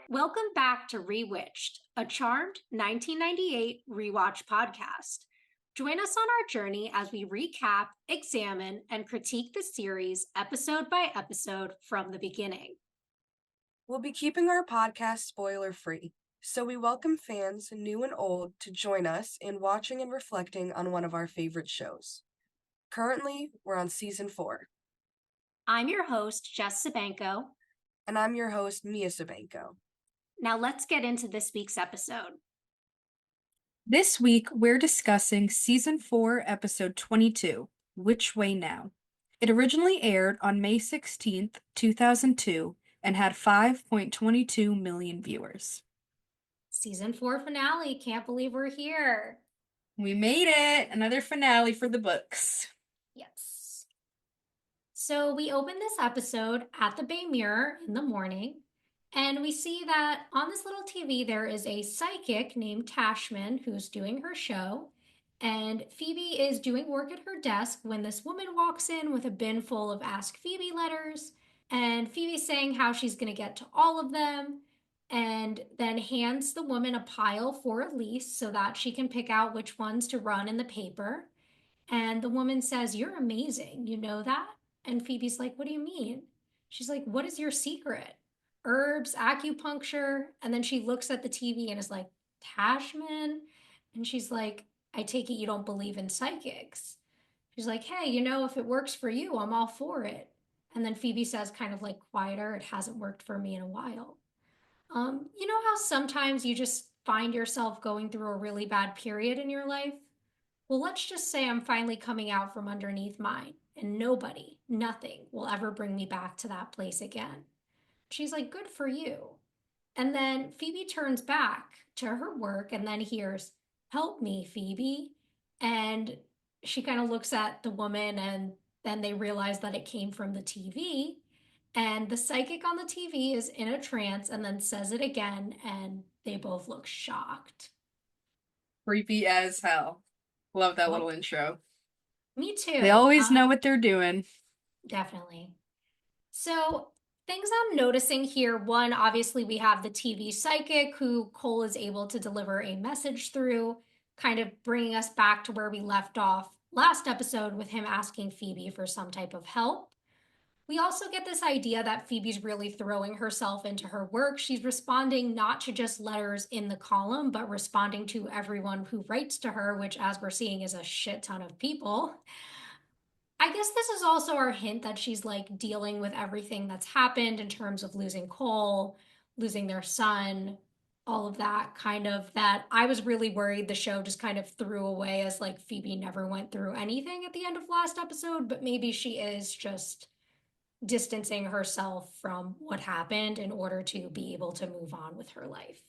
Welcome back to Rewitched, a charmed 1998 rewatch podcast. Join us on our journey as we recap, examine, and critique the series episode by episode from the beginning. We'll be keeping our podcast spoiler-free, so we welcome fans, new and old, to join us in watching and reflecting on one of our favorite shows. Currently, we're on season 4. I'm your host, Jess Sabanko. And I'm your host, Mia Sabanko. Now let's get into this week's episode. This week, we're discussing Season 4, Episode 22, Which Way Now? It originally aired on May 16th, 2002, and had 5.22 million viewers. Season 4 finale. Can't believe we're here. We made it! Another finale for the books. Yes. So we open this episode at the Bay Mirror in the morning, and we see that on this little TV there is a psychic named Tashman who's doing her show, and Phoebe is doing work at her desk when this woman walks in with a bin full of Ask Phoebe letters, and Phoebe's saying how she's going to get to all of them, and then hands the woman a pile for Elise so that she can pick out which ones to run in the paper. And the woman says, "You're amazing. You know that?" And Phoebe's like, "What do you mean?" She's like, "What is your secret? Herbs, acupuncture?" And then she looks at the TV and is like, "Tashman?" And she's like, "I take it you don't believe in psychics." She's like, "Hey, if it works for you, I'm all for it." And then Phoebe says, kind of like quieter, "It hasn't worked for me in a while." You know how sometimes you just find yourself going through a really bad period in your life? Well, let's just say I'm finally coming out from underneath mine, and nobody, nothing will ever bring me back to that place again. She's like, "Good for you." And then Phoebe turns back to her work and then hears, "Help me, Phoebe." And she kind of looks at the woman, and then they realize that it came from the TV. And the psychic on the TV is in a trance and then says it again, and they both look shocked. Creepy as hell. Love that little intro. Me too. They always know what they're doing. Definitely. So, things I'm noticing here, one, obviously, we have the TV psychic who Cole is able to deliver a message through, kind of bringing us back to where we left off last episode with him asking Phoebe for some type of help. We also get this idea that Phoebe's really throwing herself into her work. She's responding not to just letters in the column, but responding to everyone who writes to her, which, as we're seeing, is a shit ton of people. I guess this is also our hint that she's like dealing with everything that's happened in terms of losing Cole, losing their son, all of that kind of that I was really worried the show just kind of threw away as like Phoebe never went through anything at the end of last episode, but maybe she is just distancing herself from what happened in order to be able to move on with her life.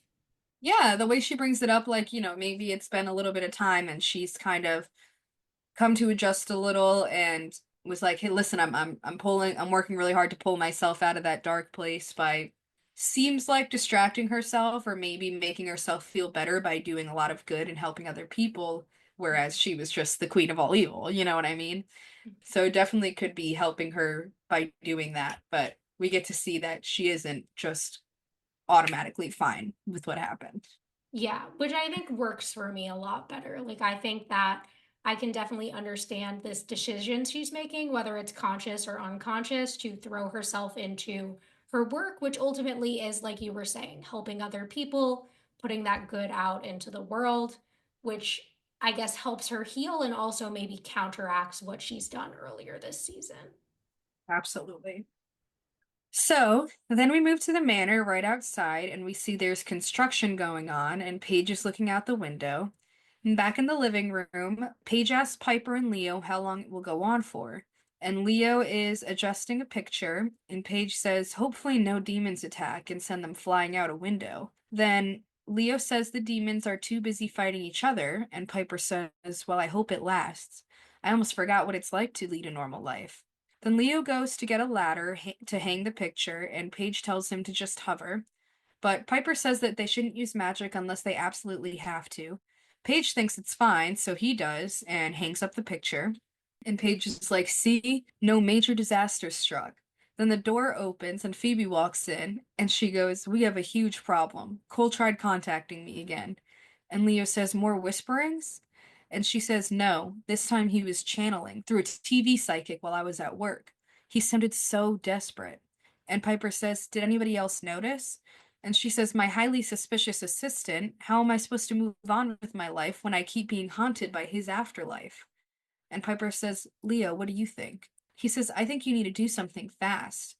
Yeah, the way she brings it up, like, maybe it's been a little bit of time and she's kind of come to adjust a little and was like, "Hey, listen, I'm working really hard to pull myself out of that dark place by seems like distracting herself or maybe making herself feel better by doing a lot of good and helping other people, whereas she was just the queen of all evil, you know what I mean? So it definitely could be helping her by doing that, but we get to see that she isn't just automatically fine with what happened. Yeah, which I think works for me a lot better. Like, I think that I can definitely understand this decision she's making, whether it's conscious or unconscious, to throw herself into her work, which ultimately is, like you were saying, helping other people, putting that good out into the world, which I guess helps her heal and also maybe counteracts what she's done earlier this season. Absolutely. So then we move to the manor right outside, and we see there's construction going on, and Paige is looking out the window. And back in the living room, Paige asks Piper and Leo how long it will go on for. And Leo is adjusting a picture, and Paige says, "Hopefully, no demons attack and send them flying out a window." Then Leo says the demons are too busy fighting each other, and Piper says, "Well, I hope it lasts. I almost forgot what it's like to lead a normal life." Then Leo goes to get a ladder to hang the picture, and Paige tells him to just hover. But Piper says that they shouldn't use magic unless they absolutely have to. Paige thinks it's fine, so he does, and hangs up the picture. And Paige is like, "See, no major disaster struck." Then the door opens and Phoebe walks in and she goes, "We have a huge problem. Cole tried contacting me again." And Leo says, "More whisperings?" And she says, "No, this time he was channeling through a TV psychic while I was at work. He sounded so desperate." And Piper says, "Did anybody else notice?" And she says, "My highly suspicious assistant. How am I supposed to move on with my life when I keep being haunted by his afterlife?" And Piper says, "Leo, what do you think?" He says, "I think you need to do something fast."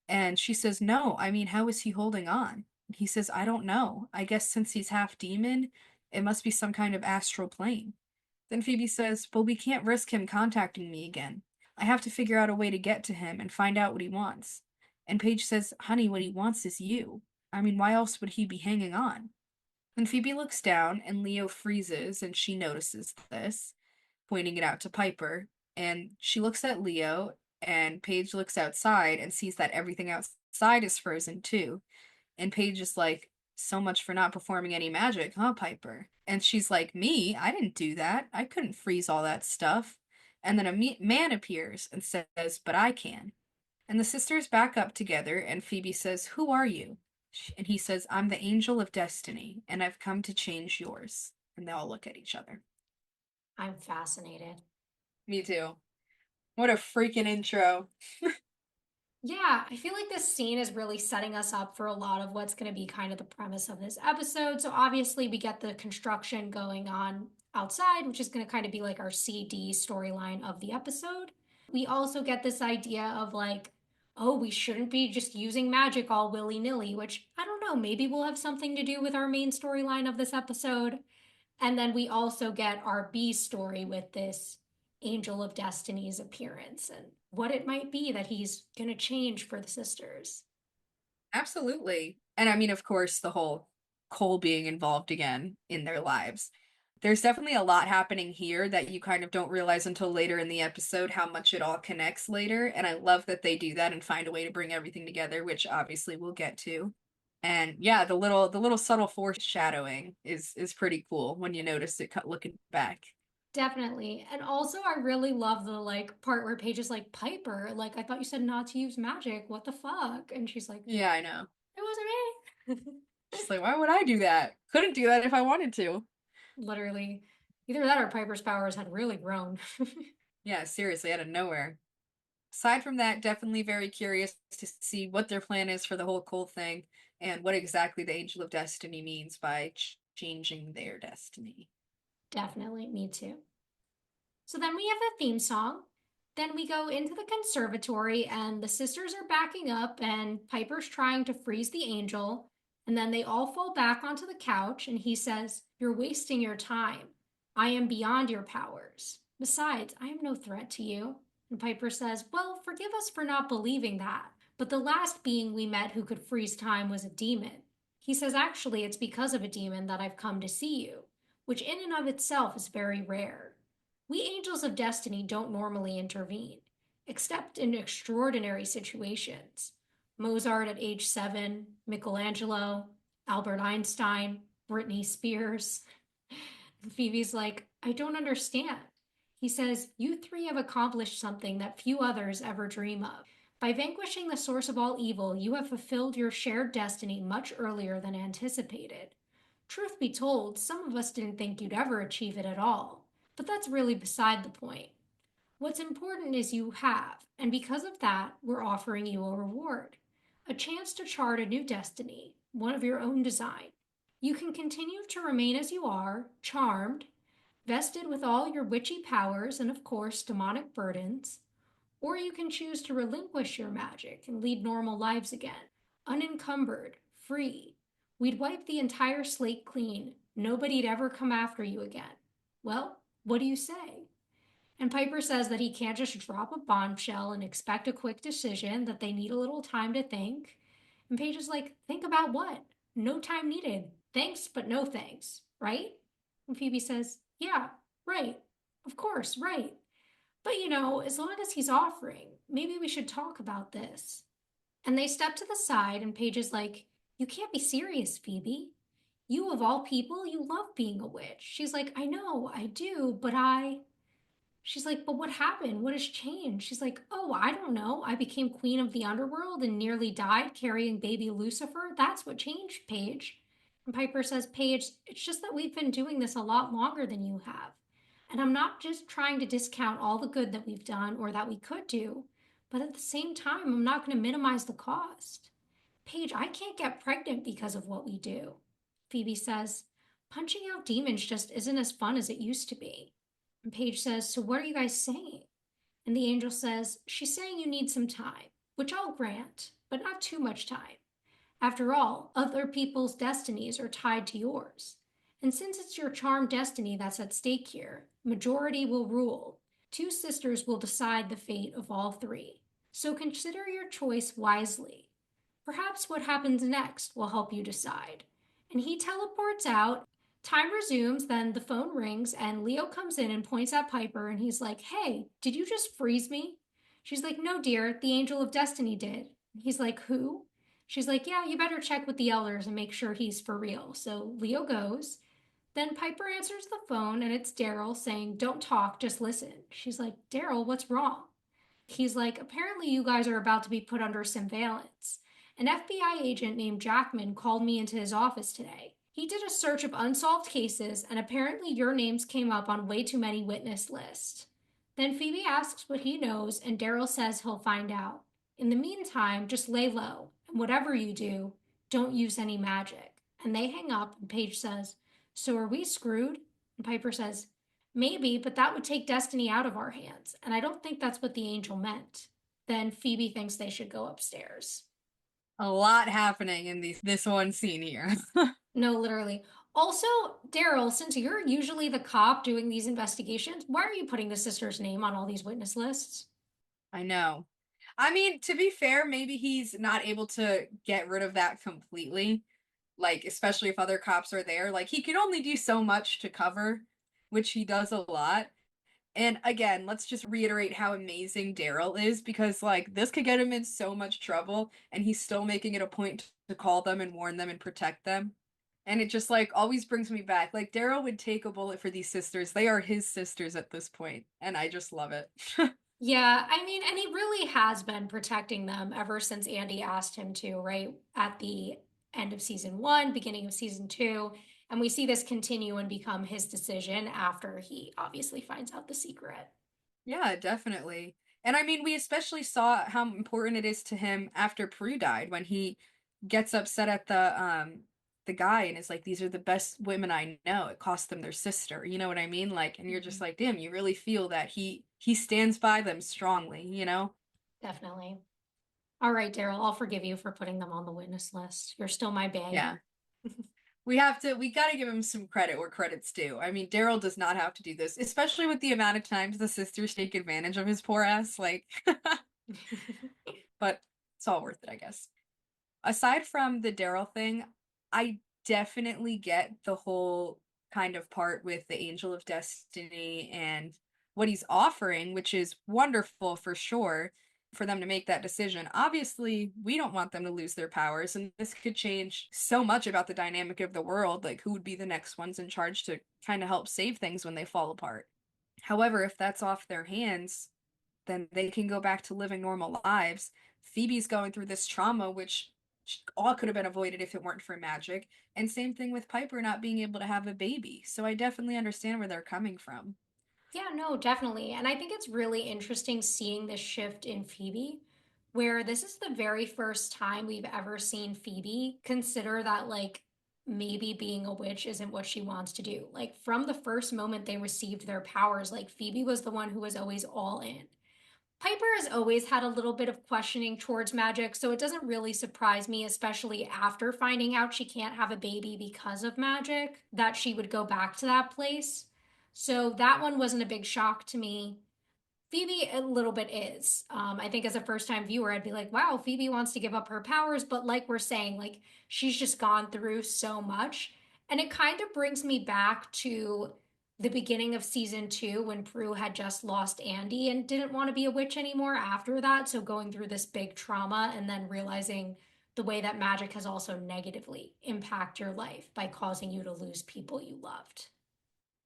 And she says, "No, I mean, how is he holding on?" He says, "I don't know. I guess since he's half demon, it must be some kind of astral plane." Then Phoebe says, "Well, we can't risk him contacting me again. I have to figure out a way to get to him and find out what he wants." And Paige says, "Honey, what he wants is you. I mean, why else would he be hanging on?" And Phoebe looks down and Leo freezes and she notices this, pointing it out to Piper. And she looks at Leo and Paige looks outside and sees that everything outside is frozen too. And Paige is like, "So much for not performing any magic, huh, Piper?" And she's like, "Me? I didn't do that. I couldn't freeze all that stuff." And then a man appears and says, "But I can." And the sisters back up together, and Phoebe says, "Who are you?" And he says, "I'm the angel of destiny, and I've come to change yours." And they all look at each other. I'm fascinated. Me too. What a freaking intro. Yeah, I feel like this scene is really setting us up for a lot of what's going to be kind of the premise of this episode. So obviously, we get the construction going on outside, which is going to kind of be like our CD storyline of the episode. We also get this idea of like, oh, we shouldn't be just using magic all willy nilly, which I don't know, maybe will have something to do with our main storyline of this episode. And then we also get our B story with this Angel of Destiny's appearance and what it might be that he's going to change for the sisters. Absolutely. And I mean, of course, the whole Cole being involved again in their lives. There's definitely a lot happening here that you kind of don't realize until later in the episode how much it all connects later. And I love that they do that and find a way to bring everything together, which obviously we'll get to. And yeah, the little subtle foreshadowing is pretty cool when you notice it looking back. Definitely. And also I really love the like part where Paige is like, Piper, like I thought you said not to use magic. What the fuck? And she's like, Yeah, I know. it wasn't me. Just like, why would I do that? Couldn't do that if I wanted to. Literally. Either that or Piper's powers had really grown. Yeah, seriously, out of nowhere. Aside from that, definitely very curious to see what their plan is for the whole Cole thing and what exactly the Angel of Destiny means by changing their destiny. Definitely, me too. So then we have a theme song. Then we go into the conservatory, and the sisters are backing up, and Piper's trying to freeze the angel. And then they all fall back onto the couch, and he says, "You're wasting your time. I am beyond your powers. Besides, I am no threat to you." And Piper says, "Well, forgive us for not believing that. But the last being we met who could freeze time was a demon." He says, "Actually, it's because of a demon that I've come to see you, which in and of itself is very rare. We angels of destiny don't normally intervene, except in extraordinary situations. Mozart at age 7, Michelangelo, Albert Einstein, Britney Spears." Phoebe's like, "I don't understand." He says, "You three have accomplished something that few others ever dream of. By vanquishing the source of all evil, you have fulfilled your shared destiny much earlier than anticipated. Truth be told, some of us didn't think you'd ever achieve it at all. But that's really beside the point. What's important is you have, and because of that, we're offering you a reward. A chance to chart a new destiny, one of your own design. You can continue to remain as you are, charmed, vested with all your witchy powers and, of course, demonic burdens, or you can choose to relinquish your magic and lead normal lives again, unencumbered, free. We'd wipe the entire slate clean. Nobody'd ever come after you again. Well, what do you say?" And Piper says that he can't just drop a bombshell and expect a quick decision, that they need a little time to think. And Paige is like, "Think about what? No time needed. Thanks, but no thanks, right?" And Phoebe says, "Yeah, right. Of course, right. But as long as he's offering, maybe we should talk about this." And they step to the side, and Paige is like, "You can't be serious, Phoebe. You, of all people, you love being a witch." She's like, "I know, I do, but I..." She's like, but what happened? What has changed? She's like, oh, I don't know. I became queen of the underworld and nearly died carrying baby Lucifer. That's what changed, Paige. And Piper says, Paige, it's just that we've been doing this a lot longer than you have. And I'm not just trying to discount all the good that we've done or that we could do, but at the same time, I'm not going to minimize the cost. Paige, I can't get pregnant because of what we do. Phoebe says, punching out demons just isn't as fun as it used to be. And Paige says, so what are you guys saying? And the angel says, she's saying you need some time, which I'll grant, but not too much time. After all, other people's destinies are tied to yours. And since it's your charmed destiny that's at stake here, majority will rule. Two sisters will decide the fate of all three. So consider your choice wisely. Perhaps what happens next will help you decide. And he teleports out. Time resumes, then the phone rings, and Leo comes in and points at Piper, and he's like, hey, did you just freeze me? She's like, no, dear, the angel of destiny did. He's like, who? She's like, yeah, you better check with the elders and make sure he's for real. So Leo goes. Then Piper answers the phone, and it's Daryl saying, don't talk, just listen. She's like, Daryl, what's wrong? He's like, apparently you guys are about to be put under surveillance. An FBI agent named Jackman called me into his office today. He did a search of unsolved cases, and apparently your names came up on way too many witness lists. Then Phoebe asks what he knows, and Daryl says he'll find out. In the meantime, just lay low, and whatever you do, don't use any magic. And they hang up, and Paige says, so are we screwed? And Piper says, maybe, but that would take destiny out of our hands, and I don't think that's what the angel meant. Then Phoebe thinks they should go upstairs. A lot happening in this one scene here. No, literally. Also, Daryl, since you're usually the cop doing these investigations, why are you putting the sister's name on all these witness lists? I know. I mean, to be fair, maybe he's not able to get rid of that completely. Like, especially if other cops are there. Like, he can only do so much to cover, which he does a lot. And again, let's just reiterate how amazing Daryl is because, like, this could get him in so much trouble, and he's still making it a point to call them and warn them and protect them. And it just, like, always brings me back. Like, Daryl would take a bullet for these sisters. They are his sisters at this point, and I just love it. Yeah, I mean, and he really has been protecting them ever since Andy asked him to, right? At the end of season one, beginning of season two. And we see this continue and become his decision after he obviously finds out the secret. Yeah, definitely. And I mean, we especially saw how important it is to him after Prue died when he gets upset at the guy and is like, these are the best women I know. It cost them their sister. You know what I mean? Like, and you're just Mhm. like, damn, you really feel that he stands by them strongly, you know? Definitely. All right, Daryl, I'll forgive you for putting them on the witness list. You're still my bae. Yeah. We gotta give him some credit where credit's due. I mean, Daryl does not have to do this, especially with the amount of times the sisters take advantage of his poor ass. Like, but it's all worth it, I guess. Aside from the Daryl thing, I definitely get the whole kind of part with the Angel of Destiny and what he's offering, which is wonderful for sure for them to make that decision. Obviously, we don't want them to lose their powers, and this could change so much about the dynamic of the world, like who would be the next ones in charge to kind of help save things when they fall apart. However, if that's off their hands, then they can go back to living normal lives. Phoebe's going through this trauma, which all could have been avoided if it weren't for magic. And same thing with Piper not being able to have a baby. So I definitely understand where they're coming from. Yeah, no, definitely. And I think it's really interesting seeing this shift in Phoebe, where this is the very first time we've ever seen Phoebe consider that, like, maybe being a witch isn't what she wants to do. Like, from the first moment they received their powers, like, Phoebe was the one who was always all in. Piper has always had a little bit of questioning towards magic, so it doesn't really surprise me, especially after finding out she can't have a baby because of magic, that she would go back to that place. So that one wasn't a big shock to me. Phoebe a little bit is. I think as a first time viewer, I'd be like, wow, Phoebe wants to give up her powers. But like we're saying, like she's just gone through so much. And it kind of brings me back to the beginning of season two when Prue had just lost Andy and didn't want to be a witch anymore after that. So going through this big trauma and then realizing the way that magic has also negatively impact your life by causing you to lose people you loved.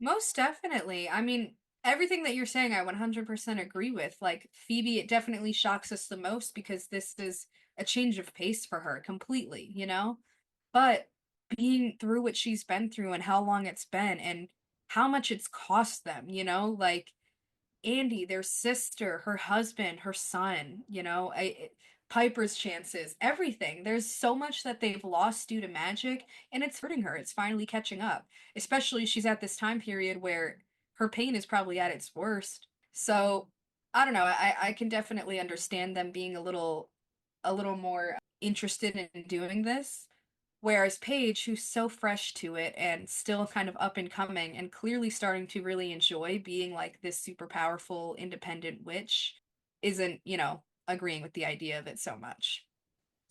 Most definitely. I mean, Everything that you're saying, I 100% agree with. Like, Phoebe, it definitely shocks us the most because this is a change of pace for her completely, you know? But being through what she's been through and how long it's been and how much it's cost them, you know? Like, Andy, their sister, her husband, her son, Piper's chances, everything. There's so much that they've lost due to magic, and it's hurting her. It's finally catching up. Especially she's at this time period where her pain is probably at its worst. So, I don't know. I can definitely understand them being a little more interested in doing this. Whereas Paige, who's so fresh to it and still kind of up and coming and clearly starting to really enjoy being like this super powerful, independent witch, isn't, agreeing with the idea of it so much.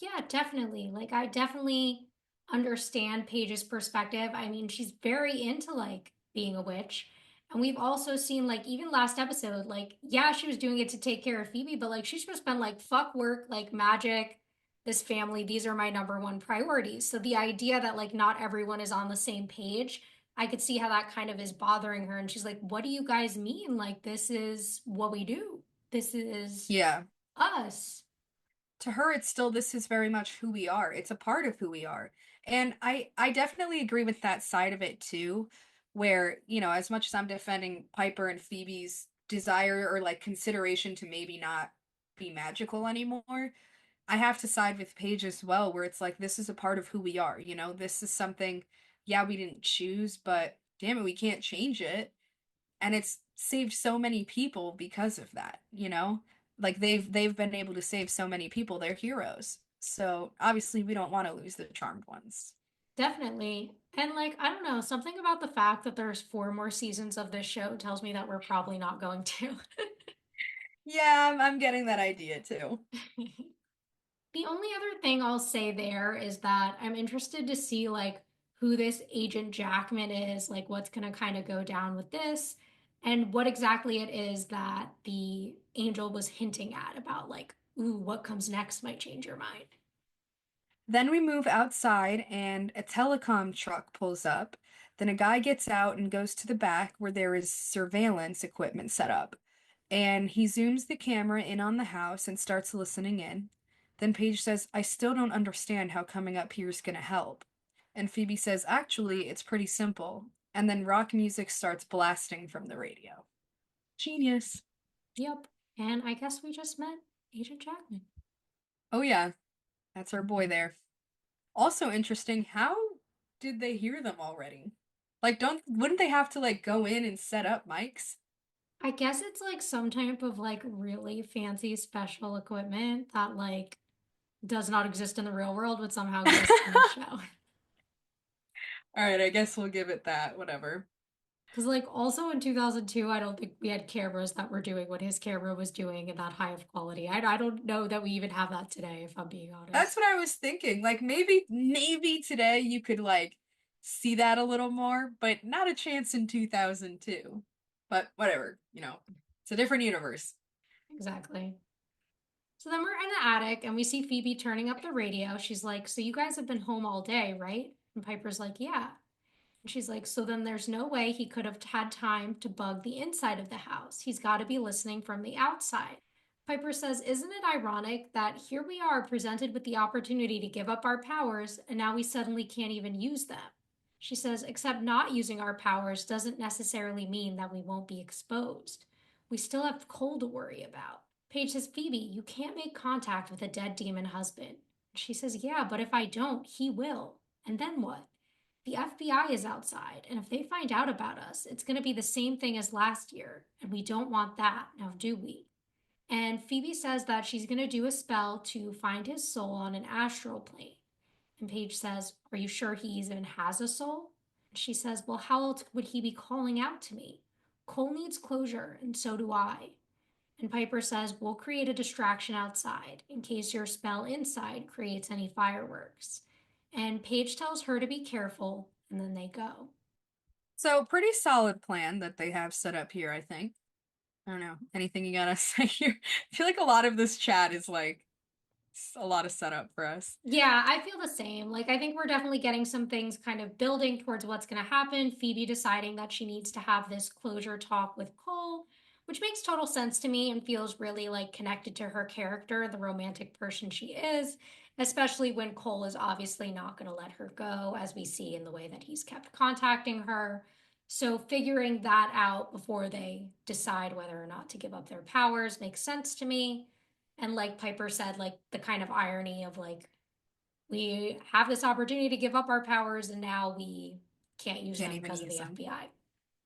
Yeah, definitely. Like, I definitely understand Paige's perspective. I mean, she's very into like being a witch. And we've also seen, like, even last episode, like, yeah, she was doing it to take care of Phoebe, but like, she's just been like, fuck work, like, magic, this family, these are my number one priorities. So the idea that like not everyone is on the same page, I could see how that kind of is bothering her. And she's like, what do you guys mean? Like, this is what we do, this is Yeah. us. To her, it's still, this is very much who we are. It's a part of who we are. And I definitely agree with that side of it too, where, as much as I'm defending Piper and Phoebe's desire or like consideration to maybe not be magical anymore, I have to side with Paige as well, where it's like this is a part of who we are, this is something, yeah, we didn't choose, but damn it, we can't change it. And it's saved so many people because of that, like they've been able to save so many people. They're heroes. So obviously we don't want to lose the charmed ones. Definitely. And like, I don't know, something about the fact that there's four more seasons of this show tells me that we're probably not going to. Yeah, I'm getting that idea too. The only other thing I'll say there is that I'm interested to see like who this Agent Jackman is, like what's going to kind of go down with this, and what exactly it is that the angel was hinting at about like, ooh, what comes next might change your mind. Then we move outside and a telecom truck pulls up. Then a guy gets out and goes to the back where there is surveillance equipment set up. And he zooms the camera in on the house and starts listening in. Then Paige says, I still don't understand how coming up here is going to help. And Phoebe says, actually, it's pretty simple. And then rock music starts blasting from the radio. Genius. Yep. And I guess we just met Agent Jackman. Oh, yeah, that's our boy there. Also interesting, how did they hear them already? Like, don't wouldn't they have to like go in and set up mics? I guess it's like some type of like really fancy special equipment that like does not exist in the real world but somehow exists in the show. All right, I guess we'll give it that. Whatever. Because like also in 2002, I don't think we had cameras that were doing what his camera was doing in that high of quality. I don't know that we even have that today, if I'm being That's honest. what I was thinking. Like maybe today you could like see that a little more, but not a chance in 2002. But whatever, it's a different universe. Exactly. So then we're in the attic and we see Phoebe turning up the radio. She's like, so you guys have been home all day, right? And Piper's like, yeah. And she's like, so then there's no way he could have had time to bug the inside of the house. He's got to be listening from the outside. Piper says, isn't it ironic that here we are presented with the opportunity to give up our powers and now we suddenly can't even use them? She says, except not using our powers doesn't necessarily mean that we won't be exposed. We still have Cole to worry about. Paige says, Phoebe, you can't make contact with a dead demon husband. She says, yeah, but if I don't, he will. And then what? The FBI is outside, and if they find out about us, it's going to be the same thing as last year, and we don't want that, now do we? And Phoebe says that she's going to do a spell to find his soul on an astral plane. And Paige says, are you sure he even has a soul? And she says, well, how else would he be calling out to me? Cole needs closure, and so do I. And Piper says, we'll create a distraction outside in case your spell inside creates any fireworks. And Paige tells her to be careful, and then they go. So pretty solid plan that they have set up here, I think. I don't know. Anything you gotta say here? I feel like a lot of this chat is like It's a lot of setup for us. Yeah, I feel the same. Like, I think we're definitely getting some things kind of building towards what's going to happen. Phoebe deciding that she needs to have this closure talk with Cole, which makes total sense to me and feels really like connected to her character, the romantic person she is, especially when Cole is obviously not going to let her go, as we see in the way that he's kept contacting her. So, figuring that out before they decide whether or not to give up their powers makes sense to me. And like Piper said, like the kind of irony of like, we have this opportunity to give up our powers and now we can't use Can't them even because of use the them. FBI.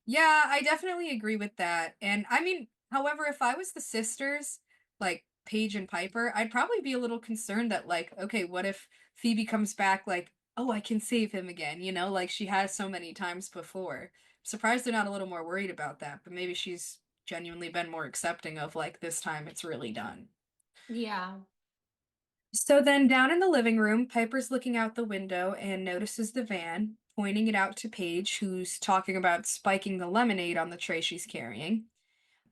Yeah, I definitely agree with that. And I mean, however, if I was the sisters, like Paige and Piper, I'd probably be a little concerned that, like, okay, what if Phoebe comes back, like, oh, I can save him again, like she has so many times before. I'm surprised they're not a little more worried about that, but maybe she's genuinely been more accepting of, like, this time it's really done. Yeah. So then down in the living room, Piper's looking out the window and notices the van, pointing it out to Paige, who's talking about spiking the lemonade on the tray she's carrying.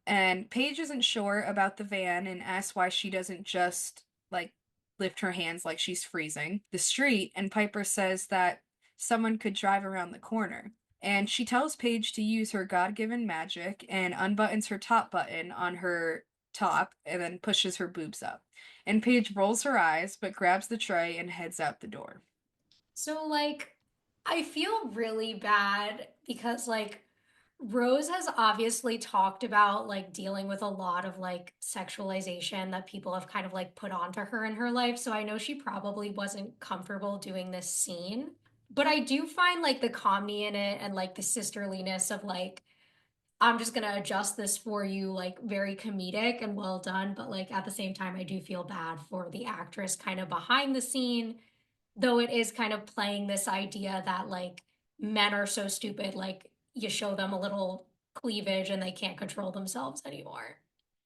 And Paige isn't sure about the van and asks why she doesn't just, like, lift her hands like she's freezing the street. And Piper says that someone could drive around the corner. And she tells Paige to use her God given magic and unbuttons her top button on her top and then pushes her boobs up. And Paige rolls her eyes but grabs the tray and heads out the door. So, like, I feel really bad because, like, Rose has obviously talked about like dealing with a lot of like sexualization that people have kind of like put onto her in her life. So I know she probably wasn't comfortable doing this scene. But I do find like the comedy in it and like the sisterliness of like, I'm just gonna adjust this for you, like very comedic and well done. But like at the same time, I do feel bad for the actress kind of behind the scene, though it is kind of playing this idea that like men are so stupid, like you show them a little cleavage and they can't control themselves anymore.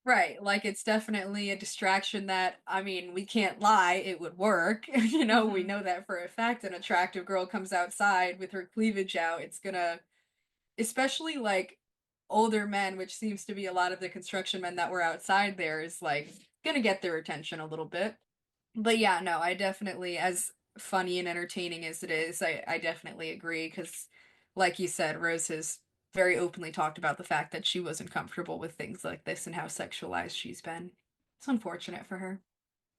Right, like it's definitely a distraction that, I mean, we can't lie, it would work. We Hmm. know that for a fact. An attractive girl comes outside with her cleavage out, it's gonna, especially like older men, which seems to be a lot of the construction men that were outside there, is like gonna get their attention a little bit. But yeah, no, I definitely, as funny and entertaining as it is, I definitely agree because, like you said, Rose has very openly talked about the fact that she wasn't comfortable with things like this and how sexualized she's been. It's unfortunate for her.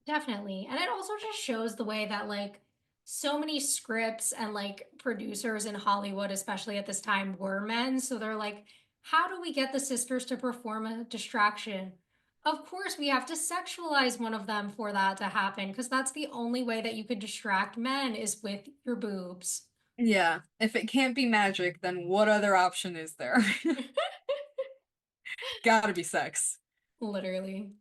Definitely. And it also just shows the way that like so many scripts and like producers in Hollywood, especially at this time, were men. So they're like, how do we get the sisters to perform a distraction? Of course, we have to sexualize one of them for that to happen, because that's the only way that you could distract men is with your boobs. Yeah, if it can't be magic, then what other option is there? Gotta be sex. Literally.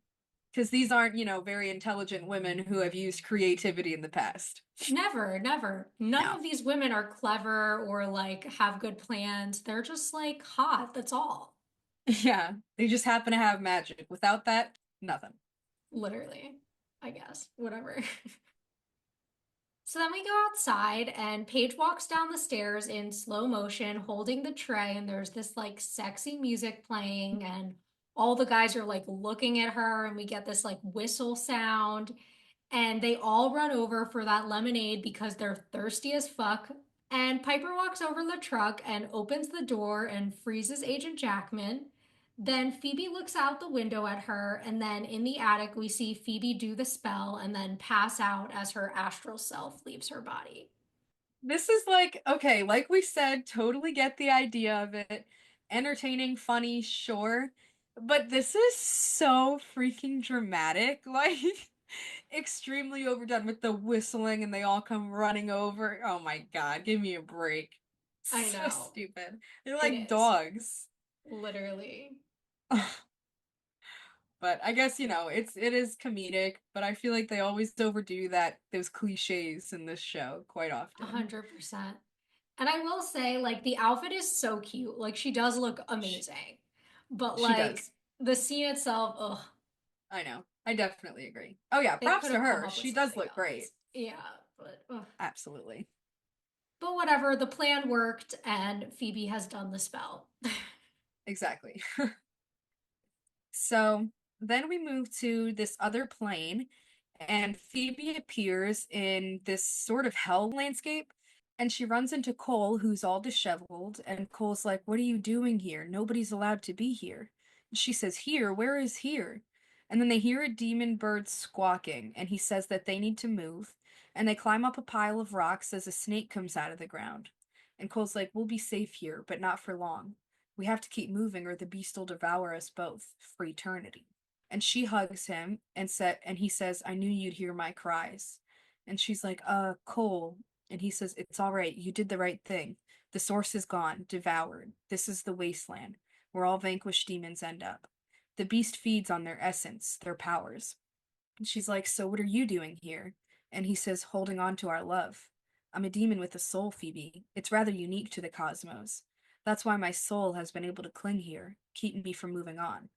Because these aren't, very intelligent women who have used creativity in the past. Never, never. None No. of these women are clever or like have good plans. They're just like hot. That's all. Yeah, they just happen to have magic. Without that, nothing. Literally, I guess. Whatever. So then we go outside, and Paige walks down the stairs in slow motion, holding the tray, and there's this like sexy music playing, and all the guys are like looking at her, and we get this like whistle sound, and they all run over for that lemonade because they're thirsty as fuck. And Piper walks over to the truck and opens the door and freezes Agent Jackman. Then Phoebe looks out the window at her, and then in the attic, we see Phoebe do the spell and then pass out as her astral self leaves her body. This is like, okay, like we said, totally get the idea of it. Entertaining, funny, sure. But this is so freaking dramatic. Like, extremely overdone with the whistling and they all come running over. Oh my God, give me a break. I So know. stupid. They're It like is. dogs. Literally. But I guess, it is comedic, but I feel like they always overdo those cliches in this show quite often. 100%. And I will say, like, the outfit is so cute. Like, she does look She, amazing. But, she like, does. the scene itself, ugh, I know. I definitely agree. Oh yeah, they props could to have come her. up with She does something look great. else. Yeah, but ugh. Absolutely. But whatever, the plan worked, and Phoebe has done the spell. Exactly. So then we move to this other plane, And Phoebe appears in this sort of hell landscape, and she runs into Cole, who's all disheveled, and Cole's like, "What are you doing here? Nobody's allowed to be here." And she says, "Here? Where is here?" And then they hear a demon bird squawking, and he says that they need to move, and they climb up a pile of rocks as a snake comes out of the ground. And Cole's like, "We'll be safe here, but not for long. We have to keep moving or the beast will devour us both for eternity." And she hugs him and he says, "I knew you'd hear my cries." And she's like, Cole." And he says, "It's all right. You did the right thing. The source is gone, devoured. This is the wasteland, where all vanquished demons end up. The beast feeds on their essence, their powers." And she's like, "So what are you doing here?" And he says, "Holding on to our love. I'm a demon with a soul, Phoebe. It's rather unique to the cosmos. That's why my soul has been able to cling here, keep me from moving on."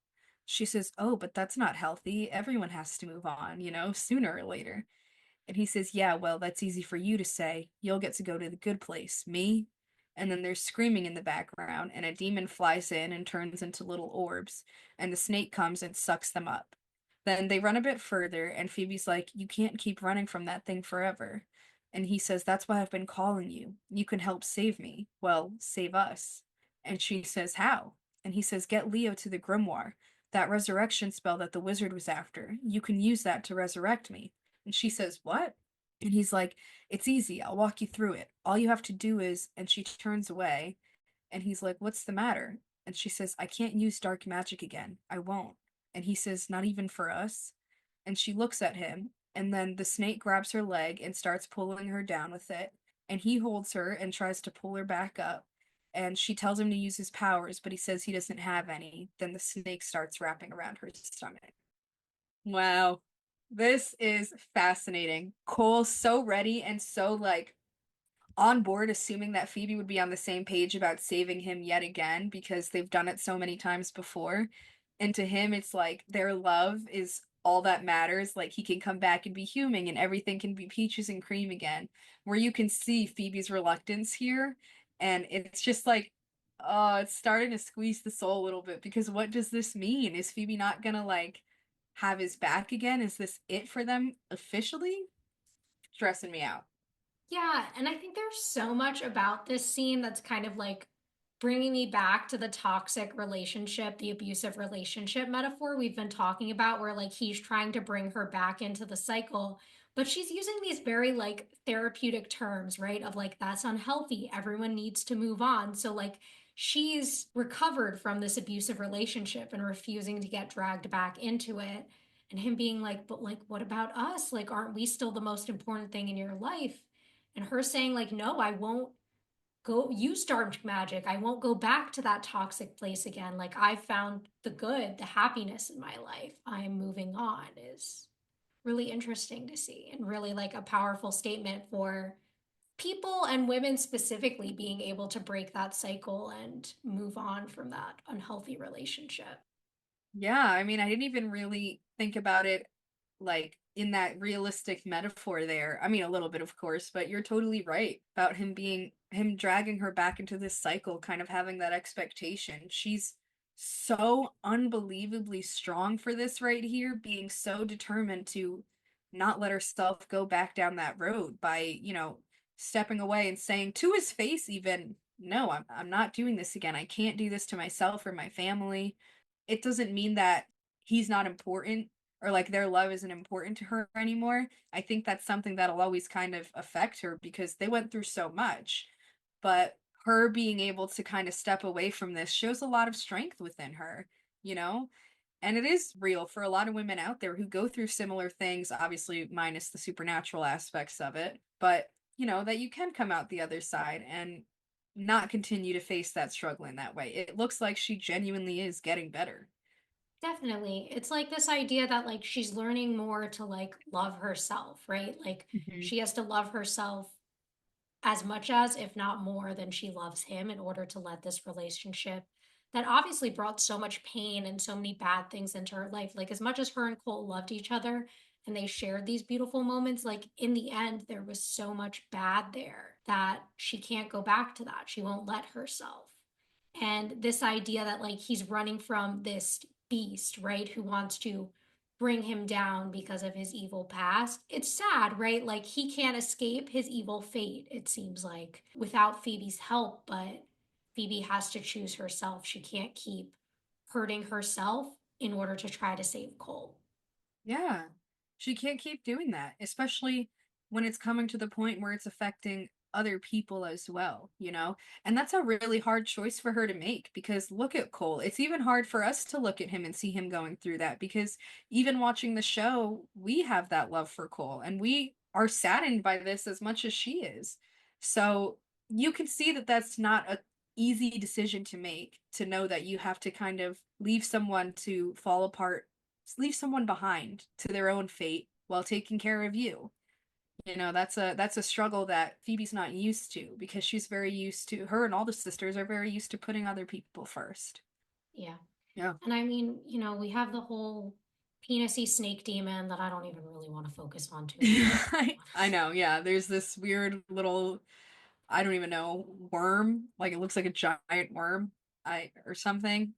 She says, "Oh, but that's not healthy. Everyone has to move on, sooner or later." And he says, "Yeah, well, that's easy for you to say. You'll get to go to the good place. Me?" And then there's screaming in the background, and a demon flies in and turns into little orbs, and the snake comes and sucks them up. Then they run a bit further, and Phoebe's like, "You can't keep running from that thing forever." And he says, "That's why I've been calling you. You can help save me. Well, save us." And she says, "How?" And he says, "Get Leo to the grimoire, that resurrection spell that the wizard was after. You can use that to resurrect me." And she says, "What?" And he's like, "It's easy. I'll walk you through it. All you have to do is," and she turns away, and he's like, "What's the matter?" And she says, "I can't use dark magic again. I won't." And he says, "Not even for us?" And she looks at him, and then the snake grabs her leg and starts pulling her down with it. And he holds her and tries to pull her back up. And she tells him to use his powers, but he says he doesn't have any. Then the snake starts wrapping around her stomach. Wow. This is fascinating. Cole's so ready and so like on board, assuming that Phoebe would be on the same page about saving him yet again because they've done it so many times before. And to him, it's like their love is all that matters. Like he can come back and be human and everything can be peaches and cream again. Where you can see Phoebe's reluctance here. And it's just like, oh, it's starting to squeeze the soul a little bit because what does this mean? Is Phoebe not gonna like have his back again? Is this it for them officially? Stressing me out. Yeah, and I think there's so much about this scene that's kind of like bringing me back to the toxic relationship, the abusive relationship metaphor we've been talking about, where like he's trying to bring her back into the cycle, but she's using these very like therapeutic terms, right? Of like, that's unhealthy. Everyone needs to move on. So, like, she's recovered from this abusive relationship and refusing to get dragged back into it. And him being like, but like, what about us? Like, aren't we still the most important thing in your life? And her saying like, no, I won't go use dark magic. I won't go back to that toxic place again. Like, I've found the good, the happiness in my life. I'm moving on is really interesting to see, and really like a powerful statement for people and women specifically being able to break that cycle and move on from that unhealthy relationship. Yeah, I mean, I didn't even really think about it like in that realistic metaphor there. I mean, a little bit, of course, but you're totally right about him dragging her back into this cycle, kind of having that expectation. She's so unbelievably strong for this right here, being so determined to not let herself go back down that road by, stepping away and saying to his face even, "No, I'm not doing this again. I can't do this to myself or my family." It doesn't mean that he's not important or like their love isn't important to her anymore. I think that's something that'll always kind of affect her because they went through so much. But her being able to kind of step away from this shows a lot of strength within her, you know? And it is real for a lot of women out there who go through similar things, obviously minus the supernatural aspects of it, but that you can come out the other side and not continue to face that struggle in that way. It looks like she genuinely is getting better. Definitely. It's like this idea that like she's learning more to like love herself, right? Like Mhm. she has to love herself as much as, if not more, than she loves him in order to let this relationship that obviously brought so much pain and so many bad things into her life. Like, as much as her and Cole loved each other and they shared these beautiful moments, like, in the end, there was so much bad there that she can't go back to that. She won't let herself. And this idea that, like, he's running from this beast, right, who wants to bring him down because of his evil past. It's sad, right? Like he can't escape his evil fate, it seems like, without Phoebe's help, but Phoebe has to choose herself. She can't keep hurting herself in order to try to save Cole. Yeah. She can't keep doing that, especially when it's coming to the point where it's affecting other people as well, you know? And that's a really hard choice for her to make because look at Cole. It's even hard for us to look at him and see him going through that because even watching the show, we have that love for Cole and we are saddened by this as much as she is. So you can see that that's not a easy decision to make to know that you have to kind of leave someone to fall apart, leave someone behind to their own fate while taking care of you. You know, that's a struggle that Phoebe's not used to because she's very used to her and all the sisters are very used to putting other people first. Yeah. Yeah. And I mean, we have the whole penisy snake demon that I don't even really want to focus on too much. I know, yeah. There's this weird little, I don't even know, worm. Like it looks like a giant worm. Or something.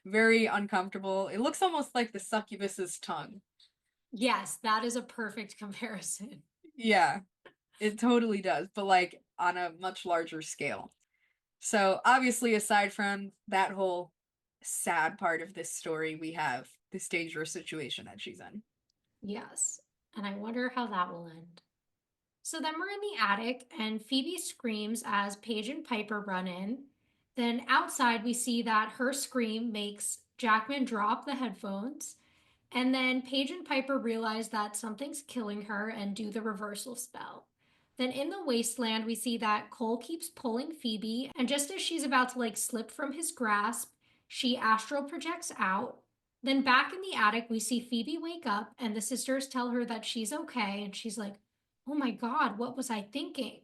Very uncomfortable. It looks almost like the succubus's tongue. Yes, that is a perfect comparison. Yeah, it totally does, but like on a much larger scale. So obviously, aside from that whole sad part of this story, we have this dangerous situation that she's in. Yes. And I wonder how that will end. So then we're in the attic, and Phoebe screams as Paige and Piper run in. Then outside, we see that her scream makes Jackman drop the headphones. And then Paige and Piper realize that something's killing her and do the reversal spell. Then in the wasteland, we see that Cole keeps pulling Phoebe, and just as she's about to slip from his grasp, she astral projects out. Then back in the attic, we see Phoebe wake up, and the sisters tell her that she's okay, and she's like, "Oh my God, what was I thinking?"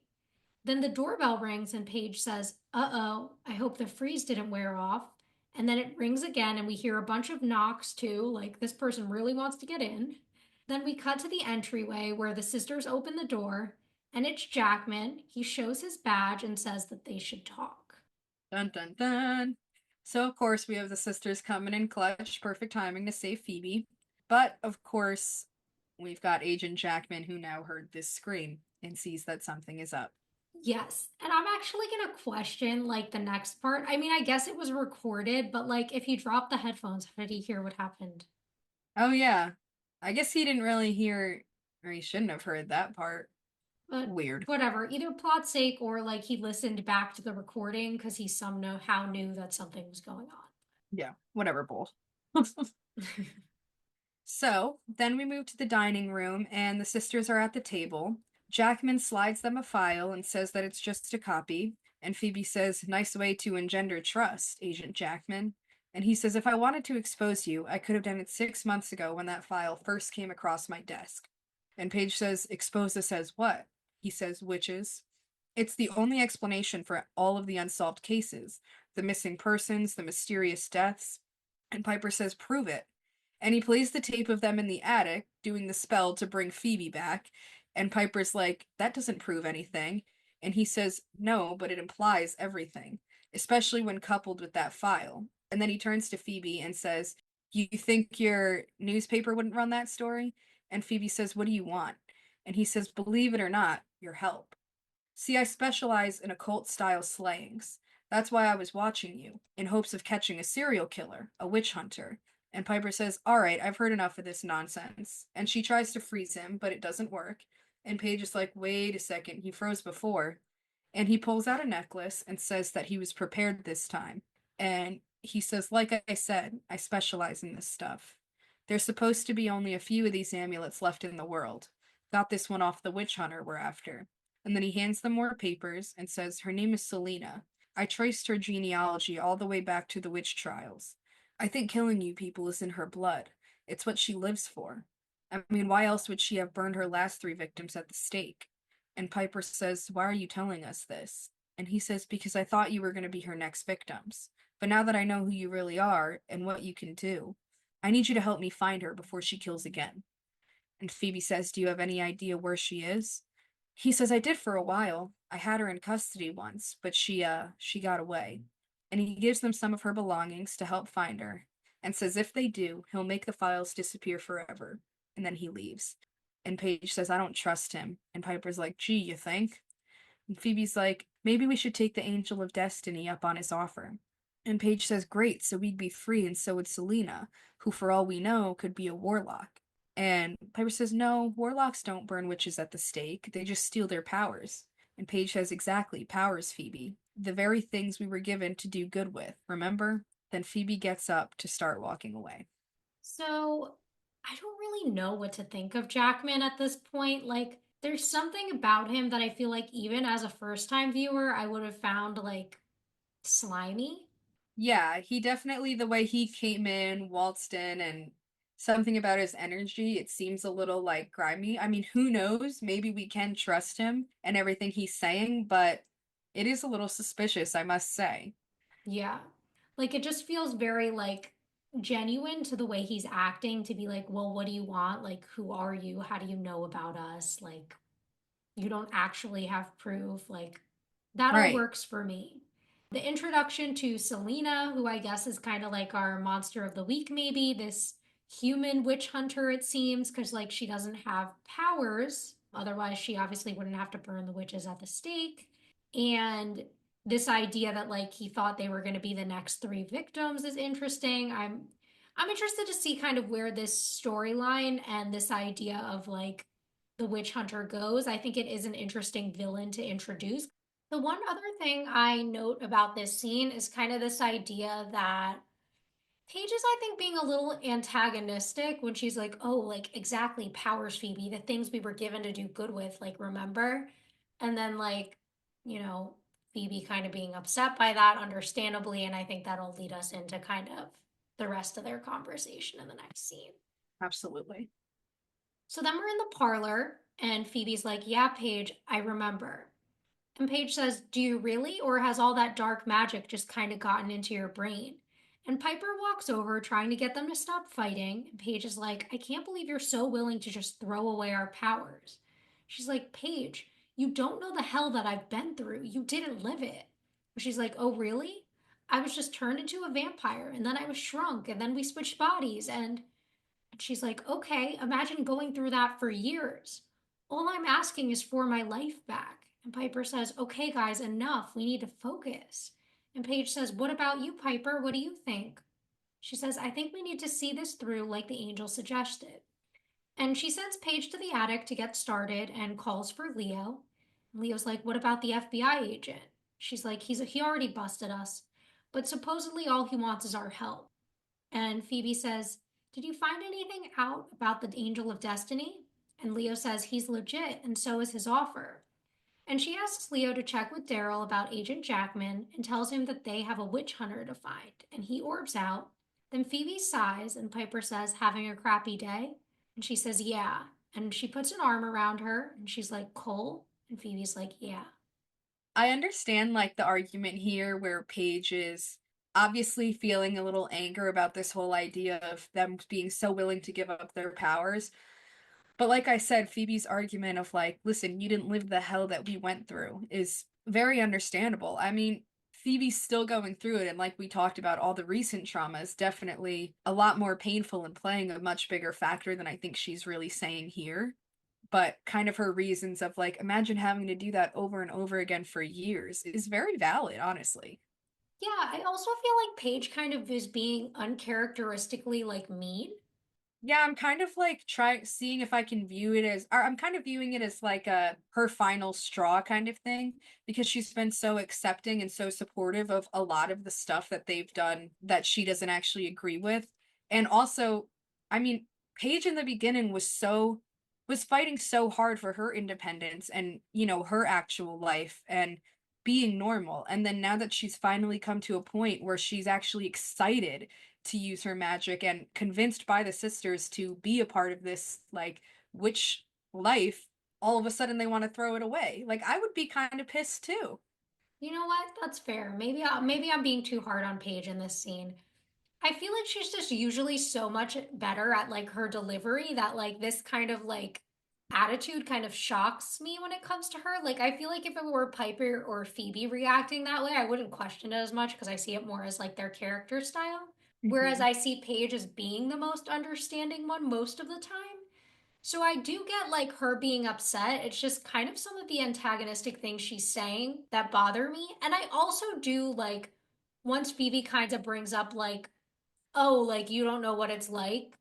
Then the doorbell rings and Paige says, "Uh-oh, I hope the freeze didn't wear off." And then it rings again and we hear a bunch of knocks too, like this person really wants to get in. Then we cut to the entryway where the sisters open the door and it's Jackman. He shows his badge and says that they should talk. Dun dun dun. So of course we have the sisters coming in clutch, perfect timing to save Phoebe. But of course, we've got Agent Jackman who now heard this scream and sees that something is up. Yes, and I'm actually gonna question the next part. I mean, I guess it was recorded, but if he dropped the headphones, how did he hear what happened? Oh yeah. I guess he didn't really hear, or he shouldn't have heard that part. But Weird. whatever, either plot sake or he listened back to the recording because he somehow knew that something was going Yeah, whatever, both. on. So then we move to the dining room, and the sisters are at the table. Jackman slides them a file and says that it's just a copy. And Phoebe says, "Nice way to engender trust, Agent Jackman." And he says, "If I wanted to expose you, I could have done it 6 months ago when that file first came across my desk." And Paige says, "Expose us as what?" He says, "Witches." It's the only explanation for all of the unsolved cases, the missing persons, the mysterious deaths. And Piper says, "Prove it." And he plays the tape of them in the attic doing the spell to bring Phoebe back. And Piper's like, "That doesn't prove anything." And he says, "No, but it implies everything, especially when coupled with that file." And then he turns to Phoebe and says, "You think your newspaper wouldn't run that story?" And Phoebe says, "What do you want?" And he says, "Believe it or not, your help. See, I specialize in occult style slayings. That's why I was watching you, in hopes of catching a serial killer, a witch hunter." And Piper says, "All right, I've heard enough of this nonsense." And she tries to freeze him, but it doesn't work. And Paige is like, "Wait a second, he froze before." And he pulls out a necklace and says that he was prepared this time. And he says, "Like I said, I specialize in this stuff. There's supposed to be only a few of these amulets left in the world. Got this one off the witch hunter we're after." And then he hands them more papers and says, "Her name is Selena. I traced her genealogy all the way back to the witch trials. I think killing you people is in her blood. It's what she lives for. I mean, why else would she have burned her last 3 victims at the stake?" And Piper says, "Why are you telling us this?" And he says, "Because I thought you were going to be her next victims. But now that I know who you really are and what you can do, I need you to help me find her before she kills again." And Phoebe says, "Do you have any idea where she is?" He says, "I did for a while. I had her in custody once, but she got away." And he gives them some of her belongings to help find her. and says if they do, he'll make the files disappear forever. And then he leaves. And Paige says, I don't trust him. And Piper's like, gee, you think? And Phoebe's like, maybe we should take the Angel of Destiny up on his offer. And Paige says, great, so we'd be free, and so would Selena, who, for all we know, could be a warlock. And Piper says, no, warlocks don't burn witches at the stake. They just steal their powers. And Paige says, exactly, powers, Phoebe. The very things we were given to do good with, remember? Then Phoebe gets up to start walking away. So I don't really know what to think of Jackman at this point. Like, there's something about him that I feel like even as a first time viewer, I would have found like slimy. Yeah, he definitely, the way he came in, waltzed in, and something about his energy, it seems a little like grimy. I mean, who knows? Maybe we can trust him and everything he's saying, but it is a little suspicious, I must say. Yeah. Like it just feels very like genuine to the way he's acting to be like, well, what do you want? Like, who are you? How do you know about us? Like, you don't actually have proof. Like, that all Right. works for me. The introduction to Selena, who I guess is kind of like our monster of the week, maybe this human witch hunter, it seems, because like she doesn't have powers. Otherwise, she obviously wouldn't have to burn the witches at the stake. And this idea that like he thought they were going to be the next three victims is interesting. I'm interested to see kind of where this storyline and this idea of like the witch hunter goes. I think it is an interesting villain to introduce. The one other thing I note about this scene is kind of this idea that Paige is, I think, being a little antagonistic when she's like, oh, like, exactly, powers, Phoebe, the things we were given to do good with, like, remember? And then, like, you know, Phoebe kind of being upset by that, understandably. And I think that'll lead us into kind of the rest of their conversation in the next scene. Absolutely. So then we're in the parlor, and Phoebe's like, yeah, Paige, I remember. And Paige says, do you really? Or has all that dark magic just kind of gotten into your brain? And Piper walks over, trying to get them to stop fighting. And Paige is like, I can't believe you're so willing to just throw away our powers. She's like, Paige, you don't know the hell that I've been through. You didn't live it. She's like, oh, really? I was just turned into a vampire, and then I was shrunk, and then we switched bodies, and she's like, okay, imagine going through that for years. All I'm asking is for my life back. And Piper says, okay, guys, enough. We need to focus. And Paige says, what about you, Piper? What do you think? She says, I think we need to see this through like the angel suggested. And she sends Paige to the attic to get started and calls for Leo. Leo's like, what about the FBI agent? She's like, he already busted us, but supposedly all he wants is our help. And Phoebe says, did you find anything out about the Angel of Destiny? And Leo says he's legit, and so is his offer. And she asks Leo to check with Daryl about Agent Jackman and tells him that they have a witch hunter to find, and he orbs out. Then Phoebe sighs, and Piper says, having a crappy day? And she says, yeah. And she puts an arm around her, and she's like, Cole? And Phoebe's like, yeah. I understand like the argument here where Paige is obviously feeling a little anger about this whole idea of them being so willing to give up their powers. But like I said, Phoebe's argument of like, listen, you didn't live the hell that we went through is very understandable. I mean, Phoebe's still going through it, and like we talked about, all the recent trauma is definitely a lot more painful and playing a much bigger factor than I think she's really saying here. But kind of her reasons of like, imagine having to do that over and over again for years is very valid, honestly. Yeah, I also feel like Paige kind of is being uncharacteristically like mean. Yeah, I'm kind of like trying seeing if I can view it as, or I'm kind of viewing it as like a her final straw kind of thing, because she's been so accepting and so supportive of a lot of the stuff that they've done that she doesn't actually agree with. And also, I mean, Paige in the beginning was fighting so hard for her independence and, you know, her actual life and being normal. And then now that she's finally come to a point where she's actually excited to use her magic and convinced by the sisters to be a part of this like witch life, all of a sudden they want to throw it away. Like I would be kind of pissed too. You know what? That's fair. Maybe I'm being too hard on Paige in this scene. I feel like she's just usually so much better at like her delivery that like this kind of like attitude kind of shocks me when it comes to her. Like I feel like if it were Piper or Phoebe reacting that way, I wouldn't question it as much because I see it more as like their character style. whereas Mhm. I see Paige as being the most understanding one most of the time. So I do get like her being upset. It's just kind of some of the antagonistic things she's saying that bother me. And I also do like once Phoebe kind of brings up like, oh, like you don't know what it's like.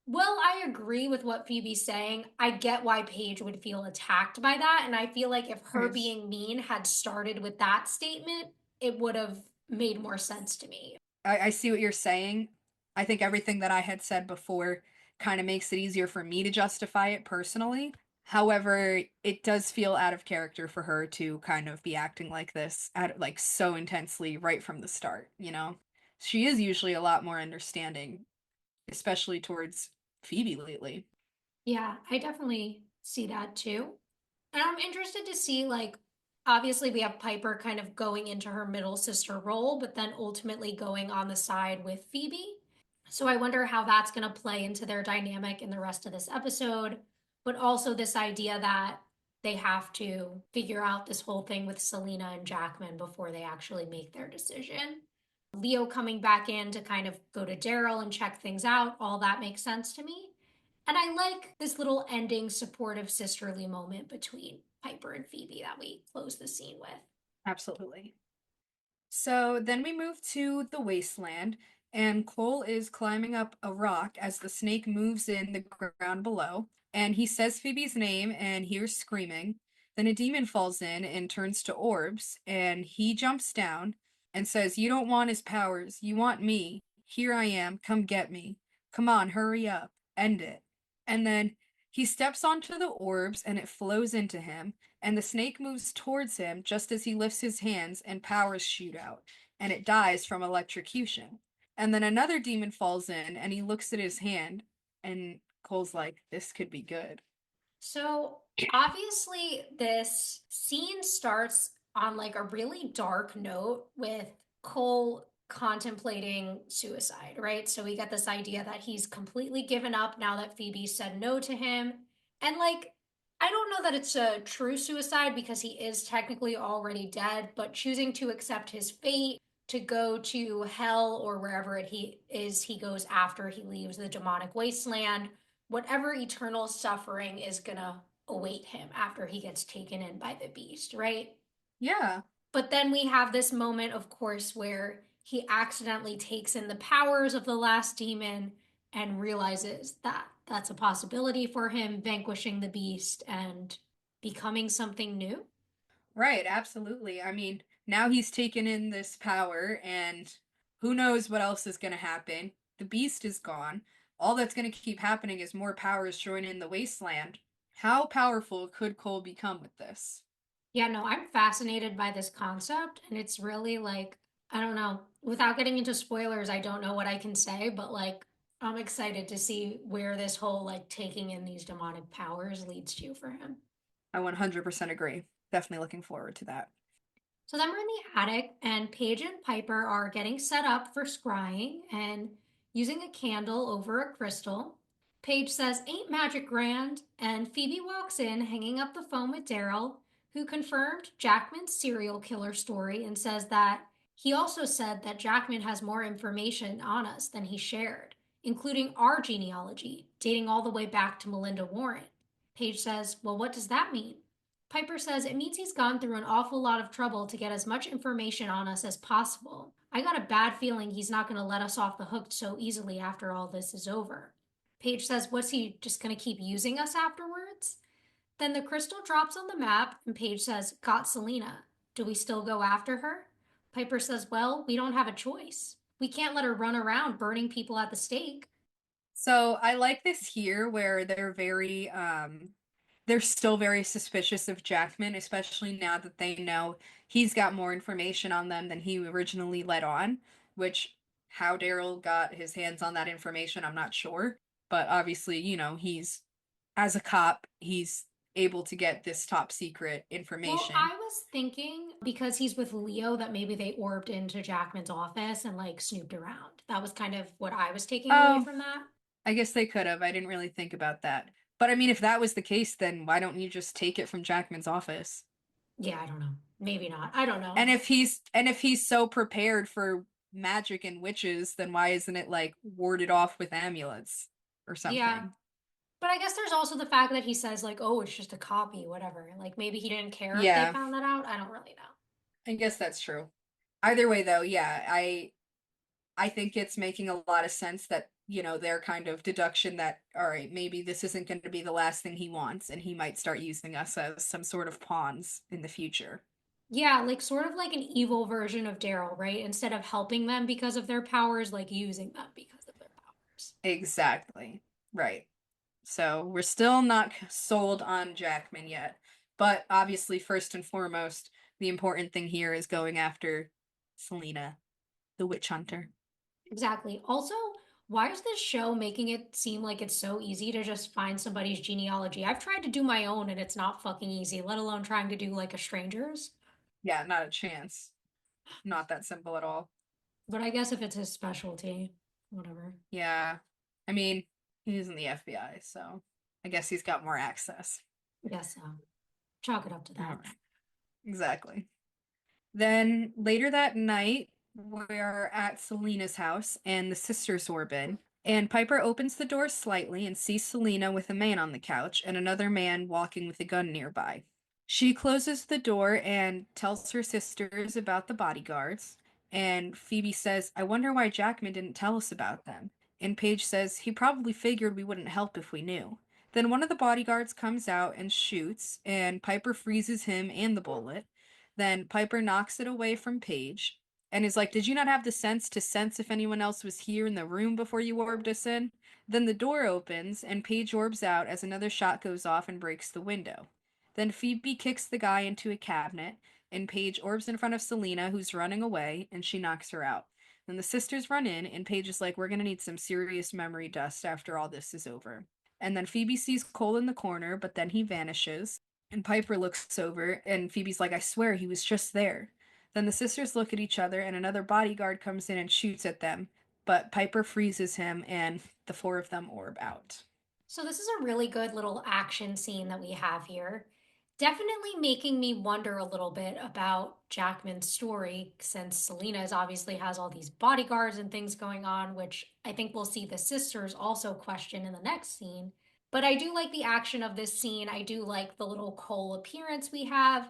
Well, I agree with what Phoebe's saying. I get why Paige would feel attacked by that. And I feel like if her Yes. being mean had started with that statement, it would have made more sense to me. I see what you're saying. I think everything that I had said before kind of makes it easier for me to justify it personally. However, it does feel out of character for her to kind of be acting like this, like so intensely right from the start, you know? She is usually a lot more understanding, especially towards Phoebe lately. Yeah, I definitely see that too. And I'm interested to see, like, obviously we have Piper kind of going into her middle sister role, but then ultimately going on the side with Phoebe. So I wonder how that's going to play into their dynamic in the rest of this episode, but also this idea that they have to figure out this whole thing with Selena and Jackman before they actually make their decision. Leo coming back in to kind of go to Daryl and check things out, all that makes sense to me. And I like this little ending supportive sisterly moment between Piper and Phoebe that we close the scene with. Absolutely. So then we move to the wasteland, and Cole is climbing up a rock as the snake moves in the ground below. And he says Phoebe's name and hears screaming. Then a demon falls in and turns to orbs, and he jumps down and says, "You don't want his powers, you want me. Here I am, come get me. Come on, hurry up, end it." And then he steps onto the orbs and it flows into him, and the snake moves towards him just as he lifts his hands and powers shoot out, and it dies from electrocution. And then another demon falls in and he looks at his hand, and Cole's like, "This could be good." So obviously, this scene starts on like a really dark note with Cole contemplating suicide, right? So we get this idea that he's completely given up now that Phoebe said no to him. And like, I don't know that it's a true suicide because he is technically already dead, but choosing to accept his fate to go to hell or wherever he is, he goes after he leaves the demonic wasteland, whatever eternal suffering is gonna await him after he gets taken in by the beast, right? Yeah. But then we have this moment, of course, where he accidentally takes in the powers of the last demon and realizes that that's a possibility for him, vanquishing the beast and becoming something new. Right, absolutely. I mean, now he's taken in this power, and who knows what else is going to happen. The beast is gone. All that's going to keep happening is more powers join in the wasteland. How powerful could Cole become with this? Yeah, no, I'm fascinated by this concept, and it's really like, I don't know, without getting into spoilers, I don't know what I can say, but like, I'm excited to see where this whole like taking in these demonic powers leads to for him. I 100% agree. Definitely looking forward to that. So then we're in the attic, and Paige and Piper are getting set up for scrying and using a candle over a crystal. Paige says, "Ain't magic grand?" And Phoebe walks in, hanging up the phone with Daryl, who confirmed Jackman's serial killer story and says that he also said that Jackman has more information on us than he shared, including our genealogy, dating all the way back to Melinda Warren. Paige says, "Well, what does that mean?" Piper says it means he's gone through an awful lot of trouble to get as much information on us as possible. I got a bad feeling he's not going to let us off the hook so easily after all this is over. Paige says, "What's he just going to keep using us afterwards?" Then the crystal drops on the map, and Paige says, "Got Selena. Do we still go after her?" Piper says, "Well, we don't have a choice. We can't let her run around burning people at the stake." So I like this here where they're still very suspicious of Jackman, especially now that they know he's got more information on them than he originally let on, which how Daryl got his hands on that information, I'm not sure. But obviously, he's as a cop, he's able to get this top secret Well, information. I was thinking because he's with Leo that maybe they orbed into Jackman's office and like snooped around. That was kind of what I was taking away Oh, from that. I guess they could have. I didn't really think about that. But I mean, if that was the case, then why don't you just take it from Jackman's office? Yeah, I don't know. Maybe not. I don't know. And if he's so prepared for magic and witches, then why isn't it like warded off with amulets or Yeah. something? But I guess there's also the fact that he says, like, oh, it's just a copy, whatever. Like, maybe he didn't care if they Yeah, found that out. I don't really know. I guess that's true. Either way though, yeah, I think it's making a lot of sense that, their kind of deduction that, all right, maybe this isn't going to be the last thing he wants, and he might start using us as some sort of pawns in the future. Yeah, like sort of like an evil version of Daryl, right? Instead of helping them because of their powers, like using them because of their powers. Exactly. Right. So we're still not sold on Jackman yet. But obviously, first and foremost, the important thing here is going after Selena, the witch hunter. Exactly. Also, why is this show making it seem like it's so easy to just find somebody's genealogy? I've tried to do my own and it's not fucking easy, let alone trying to do like a stranger's. Yeah, not a chance. Not that simple at all. But I guess if it's his specialty, whatever. Yeah. I mean, he's in the FBI, so I guess he's got more access. Guess so. Chalk it up to All that. right. Exactly. Then later that night, we're at Selena's house and the sisters orb in. And Piper opens the door slightly and sees Selena with a man on the couch and another man walking with a gun nearby. She closes the door and tells her sisters about the bodyguards. And Phoebe says, I wonder why Jackman didn't tell us about them. And Paige says, he probably figured we wouldn't help if we knew. Then one of the bodyguards comes out and shoots, and Piper freezes him and the bullet. Then Piper knocks it away from Paige and is like, did you not have the sense if anyone else was here in the room before you orbed us in? Then the door opens and Paige orbs out as another shot goes off and breaks the window. Then Phoebe kicks the guy into a cabinet, and Paige orbs in front of Selena, who's running away, and she knocks her out. Then the sisters run in, and Paige is like, we're gonna need some serious memory dust after all this is over. And then Phoebe sees Cole in the corner, but then he vanishes. And Piper looks over, and Phoebe's like, I swear he was just there. Then the sisters look at each other, and another bodyguard comes in and shoots at them. But Piper freezes him, and the four of them orb out. So this is a really good little action scene that we have here. Definitely making me wonder a little bit about Jackman's story, since Selena's obviously has all these bodyguards and things going on, which I think we'll see the sisters also question in the next scene. But I do like the action of this scene. I do like the little Cole appearance we have,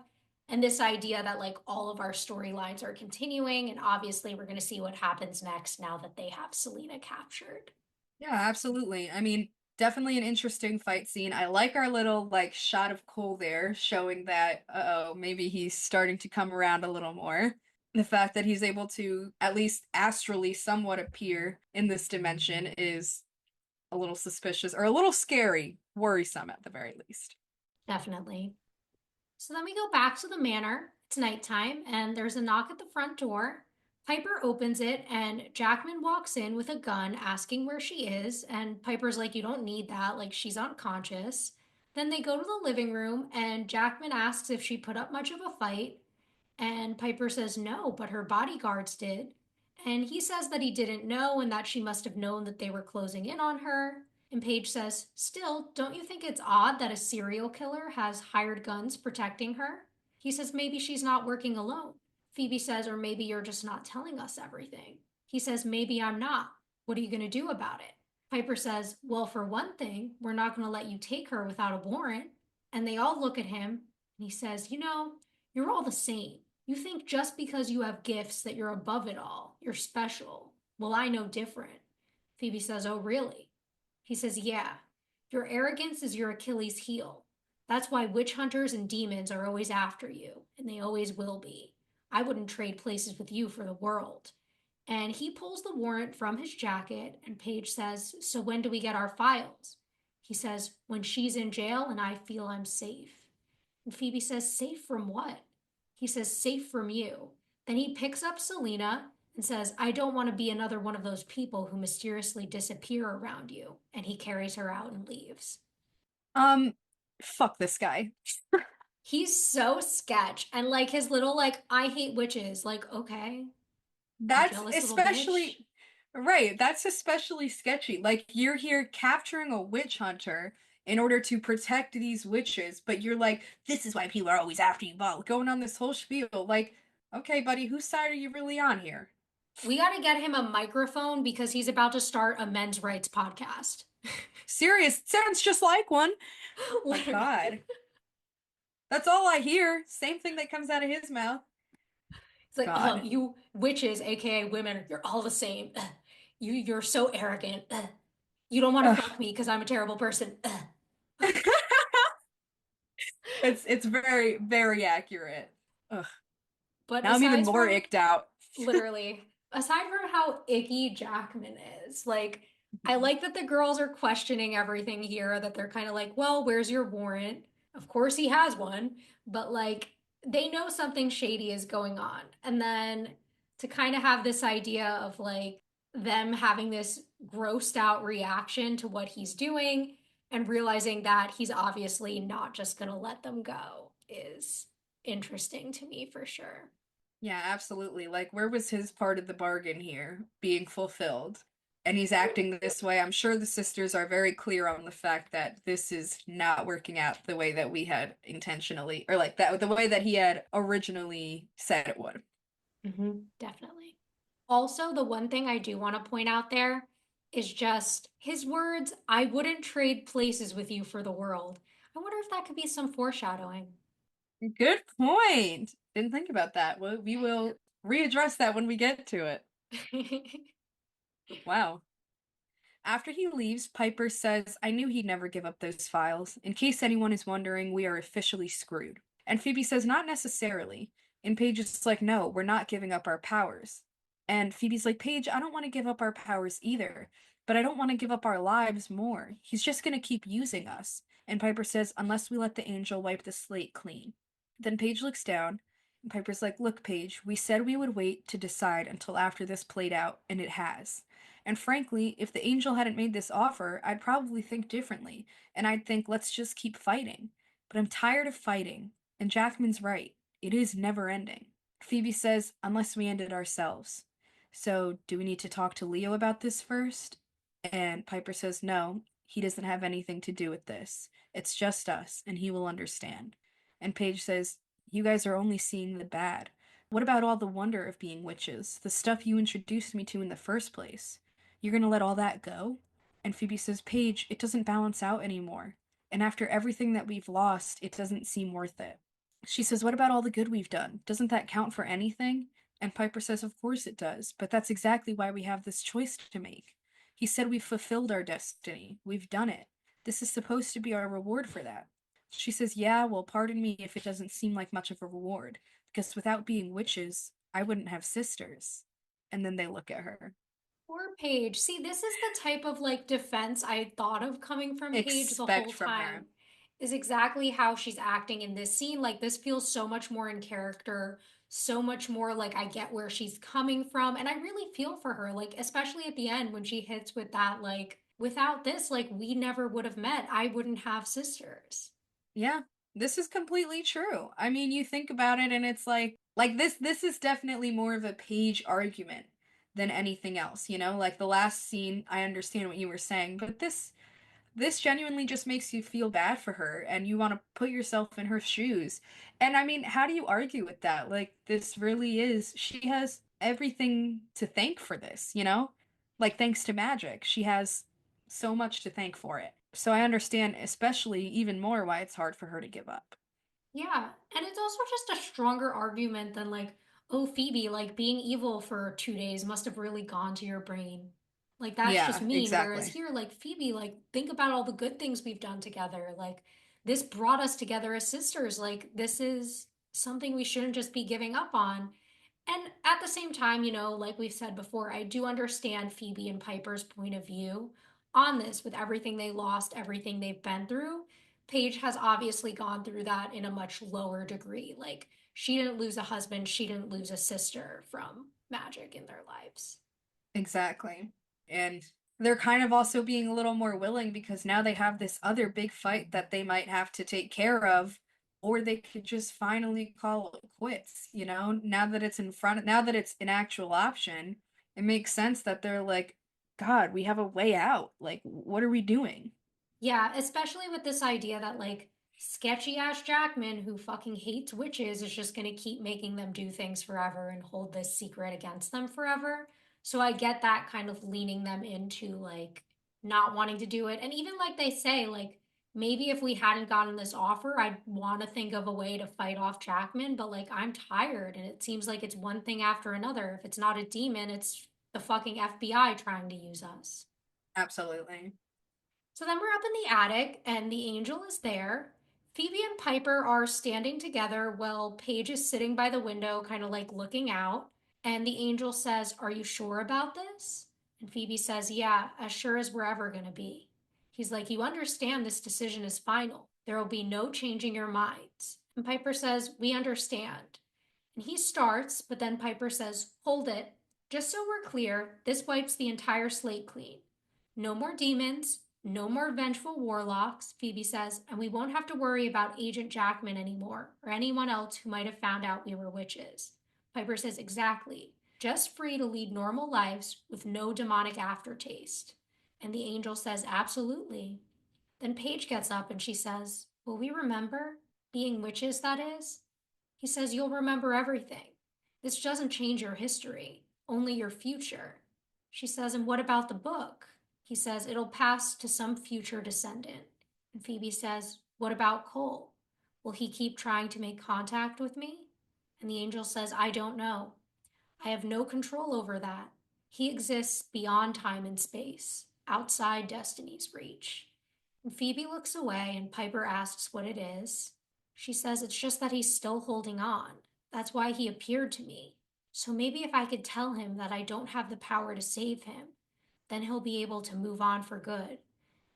and this idea that like all of our storylines are continuing, and obviously we're going to see what happens next now that they have Selena captured. Yeah, absolutely. I mean, definitely an interesting fight scene. I like our little like shot of Cole there, showing that oh, maybe he's starting to come around a little more. The fact that he's able to at least astrally somewhat appear in this dimension is a little suspicious or a little scary, worrisome at the very least. Definitely. So then we go back to the manor. It's nighttime, and there's a knock at the front door. Piper opens it, and Jackman walks in with a gun asking where she is. And Piper's like, you don't need that. Like, she's unconscious. Then they go to the living room, and Jackman asks if she put up much of a fight. And Piper says no, but her bodyguards did. And he says that he didn't know and that she must have known that they were closing in on her. And Paige says, still, don't you think it's odd that a serial killer has hired guns protecting her? He says, maybe she's not working alone. Phoebe says, or maybe you're just not telling us everything. He says, maybe I'm not. What are you going to do about it? Piper says, well, for one thing, we're not going to let you take her without a warrant. And they all look at him, and he says, you're all the same. You think just because you have gifts that you're above it all, you're special. Well, I know different. Phoebe says, oh, really? He says, yeah. Your arrogance is your Achilles heel. That's why witch hunters and demons are always after you, and they always will be. I wouldn't trade places with you for the world. And he pulls the warrant from his jacket, and Paige says, so when do we get our files? He says, when she's in jail and I feel I'm safe. And Phoebe says, safe from what? He says, safe from you. Then he picks up Selena and says, I don't want to be another one of those people who mysteriously disappear around you. And he carries her out and leaves. Um, fuck this guy. He's so sketch. And like his little, like, I hate witches. Like, okay, you That's jealous little bitch. especially right. That's especially sketchy. Like you're here capturing a witch hunter in order to protect these witches, but you're like, this is why people are always after you, Ball. Going on this whole spiel. Like, okay, buddy, whose side are you really on here? We got to get him a microphone because he's about to start a men's rights podcast. Serious, sounds just like one. My Literally. God. That's all I hear. Same thing that comes out of his mouth. It's like, oh, God. you witches, aka women, you're all the same. You're so arrogant. You don't want to Ugh. fuck me because I'm a terrible person. It's very, very accurate. Ugh. But Now I'm even aside more from icked out. literally, aside from how icky Jackman is, like, I like that the girls are questioning everything here, that they're kind of like, well, where's your warrant? Of course he has one, but like, they know something shady is going on. And then to kind of have this idea of like them having this grossed out reaction to what he's doing and realizing that he's obviously not just going to let them go is interesting to me for sure. Yeah, absolutely. Like, where was his part of the bargain here being fulfilled? And he's acting this way. I'm sure the sisters are very clear on the fact that this is not working out the way that we had intentionally, or like that, the way that he had originally said it would. Definitely. Also, the one thing I do want to point out there is just his words, I wouldn't trade places with you for the world. I wonder if that could be some foreshadowing. Good point. Didn't think about that. Well, we will readdress that when we get to it. Wow. After he leaves, Piper says, I knew he'd never give up those files. In case anyone is wondering, we are officially screwed. And Phoebe says, not necessarily. And Paige is like, no, we're not giving up our powers. And Phoebe's like, Paige, I don't want to give up our powers either, but I don't want to give up our lives more. He's just going to keep using us. And Piper says, unless we let the angel wipe the slate clean. Then Paige looks down, and Piper's like, look, Paige, we said we would wait to decide until after this played out, and it has. And frankly, if the angel hadn't made this offer, I'd probably think differently, and I'd think, let's just keep fighting. But I'm tired of fighting, and Jackman's right. It is never ending. Phoebe says, unless we end it ourselves. So, do we need to talk to Leo about this first? And Piper says, no, he doesn't have anything to do with this. It's just us, and he will understand. And Paige says, you guys are only seeing the bad. What about all the wonder of being witches, the stuff you introduced me to in the first place? You're gonna let all that go? And Phoebe says, Paige, it doesn't balance out anymore. And after everything that we've lost, it doesn't seem worth it. She says, what about all the good we've done? Doesn't that count for anything? And Piper says, of course it does, but that's exactly why we have this choice to make. He said we've fulfilled our destiny. We've done it. This is supposed to be our reward for that. She says, yeah, well, pardon me if it doesn't seem like much of a reward, because without being witches, I wouldn't have sisters. And then they look at her. Poor Paige. See, this is the type of like defense I thought of coming from Paige the Expect whole from her. time, is exactly how she's acting in this scene. Like, this feels so much more in character, so much more like I get where she's coming from. And I really feel for her, like, especially at the end when she hits with that, like, without this, like, we never would have met. I wouldn't have sisters. Yeah, this is completely true. I mean, you think about it and it's like this is definitely more of a Page argument than anything else, you know? Like the last scene, I understand what you were saying, but this genuinely just makes you feel bad for her and you want to put yourself in her shoes. And I mean, how do you argue with that? Like this really is she has everything to thank for this, you know? Like thanks to magic, she has so much to thank for it. So I understand especially even more why it's hard for her to give up. Yeah, and it's also just a stronger argument than like, oh, Phoebe, like being evil for 2 days must have really gone to your brain. Like that's just Yeah, mean. Whereas exactly. here, like Phoebe, like think about all the good things we've done together. Like this brought us together as sisters. Like this is something we shouldn't just be giving up on. And at the same time, like we've said before, I do understand Phoebe and Piper's point of view on this with everything they lost, everything they've been through. Paige has obviously gone through that in a much lower degree. Like, she didn't lose a husband, she didn't lose a sister from magic in their lives. Exactly. And they're kind of also being a little more willing because now they have this other big fight that they might have to take care of, or they could just finally call it quits, you know? Now that it's an actual option, it makes sense that they're like, God, we have a way out. Like, what are we doing? Yeah, especially with this idea that, like, Sketchy ass Jackman, who fucking hates witches, is just gonna keep making them do things forever and hold this secret against them forever. So I get that kind of leaning them into like not wanting to do it. And even like they say, like, maybe if we hadn't gotten this offer, I'd want to think of a way to fight off Jackman, but like I'm tired and it seems like it's one thing after another. If it's not a demon, it's the fucking FBI trying to use us. Absolutely. So then we're up in the attic, and the angel is there. Phoebe and Piper are standing together while Paige is sitting by the window, kind of like looking out. And the angel says, "Are you sure about this?" And Phoebe says, "Yeah, as sure as we're ever going to be." He's like, "You understand this decision is final. There will be no changing your minds." And Piper says, "We understand." And he starts, but then Piper says, "Hold it. Just so we're clear, this wipes the entire slate clean. No more demons, no more vengeful warlocks," Phoebe says, "and we won't have to worry about Agent Jackman anymore or anyone else who might have found out we were witches." Piper says, "Exactly. Just free to lead normal lives with no demonic aftertaste." And the angel says, "Absolutely." Then Paige gets up and she says, "Will we remember? Being witches, that is." He says, "You'll remember everything. This doesn't change your history, only your future." She says, "And what about the book?" He says, "It'll pass to some future descendant." And Phoebe says, "What about Cole? Will he keep trying to make contact with me?" And the angel says, "I don't know. I have no control over that. He exists beyond time and space, outside Destiny's reach." And Phoebe looks away, and Piper asks what it is. She says, "It's just that he's still holding on. That's why he appeared to me. So maybe if I could tell him that I don't have the power to save him, then he'll be able to move on for good."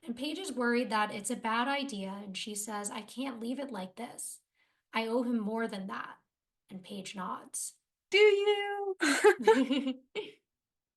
And Paige is worried that it's a bad idea, and she says, "I can't leave it like this. I owe him more than that." And Paige nods. Do you?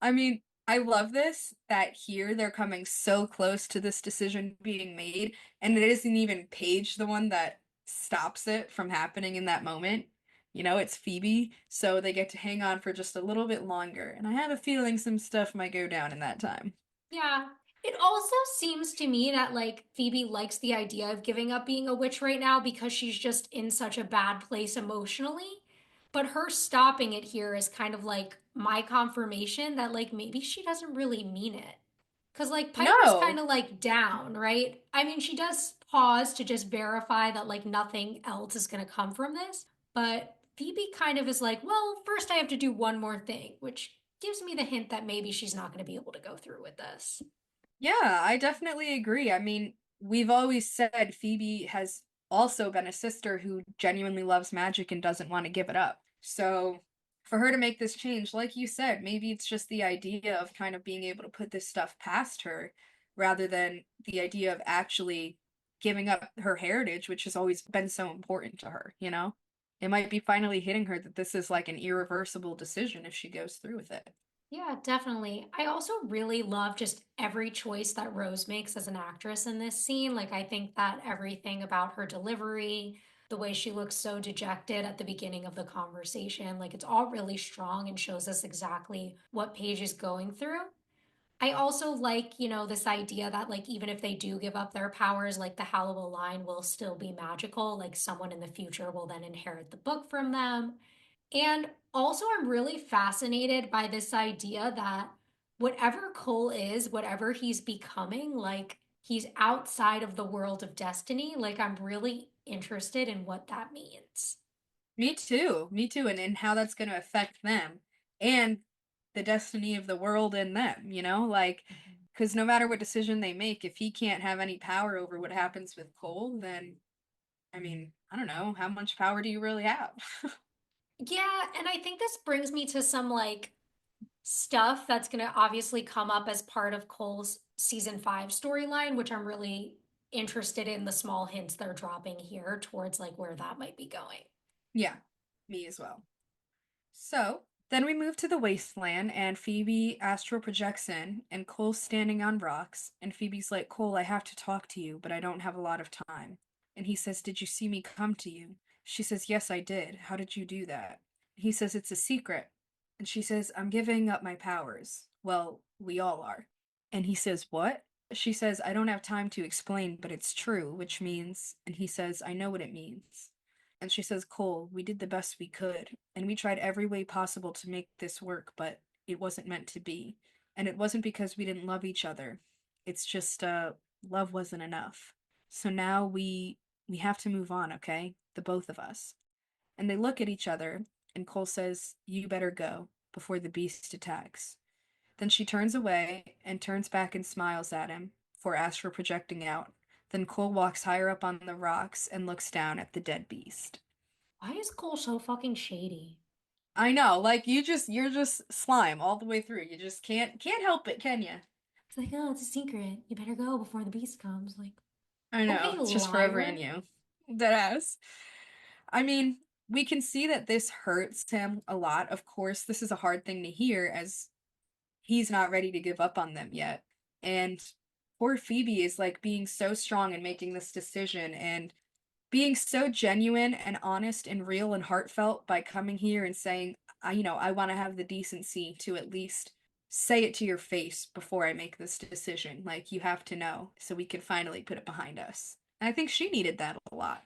I mean, I love this that here they're coming so close to this decision being made, and it isn't even Paige the one that stops it from happening in that moment. You know, it's Phoebe, so they get to hang on for just a little bit longer. And I have a feeling some stuff might go down in that time. Yeah. It also seems to me that like Phoebe likes the idea of giving up being a witch right now because she's just in such a bad place emotionally. But her stopping it here is kind of like my confirmation that like maybe she doesn't really mean it. Cause like Piper's kind No. of like down, right? I mean, she does pause to just verify that like nothing else is gonna come from this. But Phoebe kind of is like, well, first I have to do one more thing, which gives me the hint that maybe she's not gonna be able to go through with this. Yeah, I definitely agree. I mean, we've always said Phoebe has also been a sister who genuinely loves magic and doesn't want to give it up. So, for her to make this change, like you said, maybe it's just the idea of kind of being able to put this stuff past her rather than the idea of actually giving up her heritage, which has always been so important to her, you know? It might be finally hitting her that this is like an irreversible decision if she goes through with it. Yeah, definitely. I also really love just every choice that Rose makes as an actress in this scene. Like, I think that everything about her delivery, the way she looks so dejected at the beginning of the conversation, like, it's all really strong and shows us exactly what Paige is going through. I also like, this idea that, like, even if they do give up their powers, like, the Hallowell line will still be magical. Like, someone in the future will then inherit the book from them. And also, I'm really fascinated by this idea that whatever Cole is, whatever he's becoming, like he's outside of the world of destiny. Like, I'm really interested in what that means. Me too. Me too. And how that's going to affect them and the destiny of the world and them, you know? Like, because no matter what decision they make, if he can't have any power over what happens with Cole, then, I mean, I don't know. How much power do you really have? Yeah, and I think this brings me to some like stuff that's going to obviously come up as part of Cole's season 5 storyline, which I'm really interested in the small hints they're dropping here towards like where that might be going. Yeah, me as well. So then we move to the wasteland, and Phoebe astral projects in, and Cole's standing on rocks. And Phoebe's like, "Cole, I have to talk to you, but I don't have a lot of time." And he says, "Did you see me come to you?" She says, "Yes, I did. How did you do that?" He says, "It's a secret." And she says, "I'm giving up my powers." Well, we all are. And he says, "What?" she says, I don't have time to explain, but it's true, which means, and he says, I know what it means. And she says, Cole, we did the best we could, and we tried every way possible to make this work, but it wasn't meant to be. And it wasn't because we didn't love each other. It's just, love wasn't enough. So now we have to move on, okay? The both of us. And they look at each other, and Cole says, you better go before the beast attacks. Then she turns away and turns back and smiles at him, for as for projecting out, then Cole walks higher up on the rocks and looks down at the dead beast. Why is Cole so fucking shady? I know, like you're just slime all the way through. You just can't help it, can you? It's like, oh, it's a secret. You better go before the beast comes. Like, I know, okay, it's just forever in liar. you. Deadass. I mean, we can see that this hurts him a lot. Of course, this is a hard thing to hear as he's not ready to give up on them yet. And poor Phoebe is like being so strong and making this decision and being so genuine and honest and real and heartfelt by coming here and saying, I want to have the decency to at least say it to your face before I make this decision. Like, you have to know so we can finally put it behind us. And I think she needed that a lot.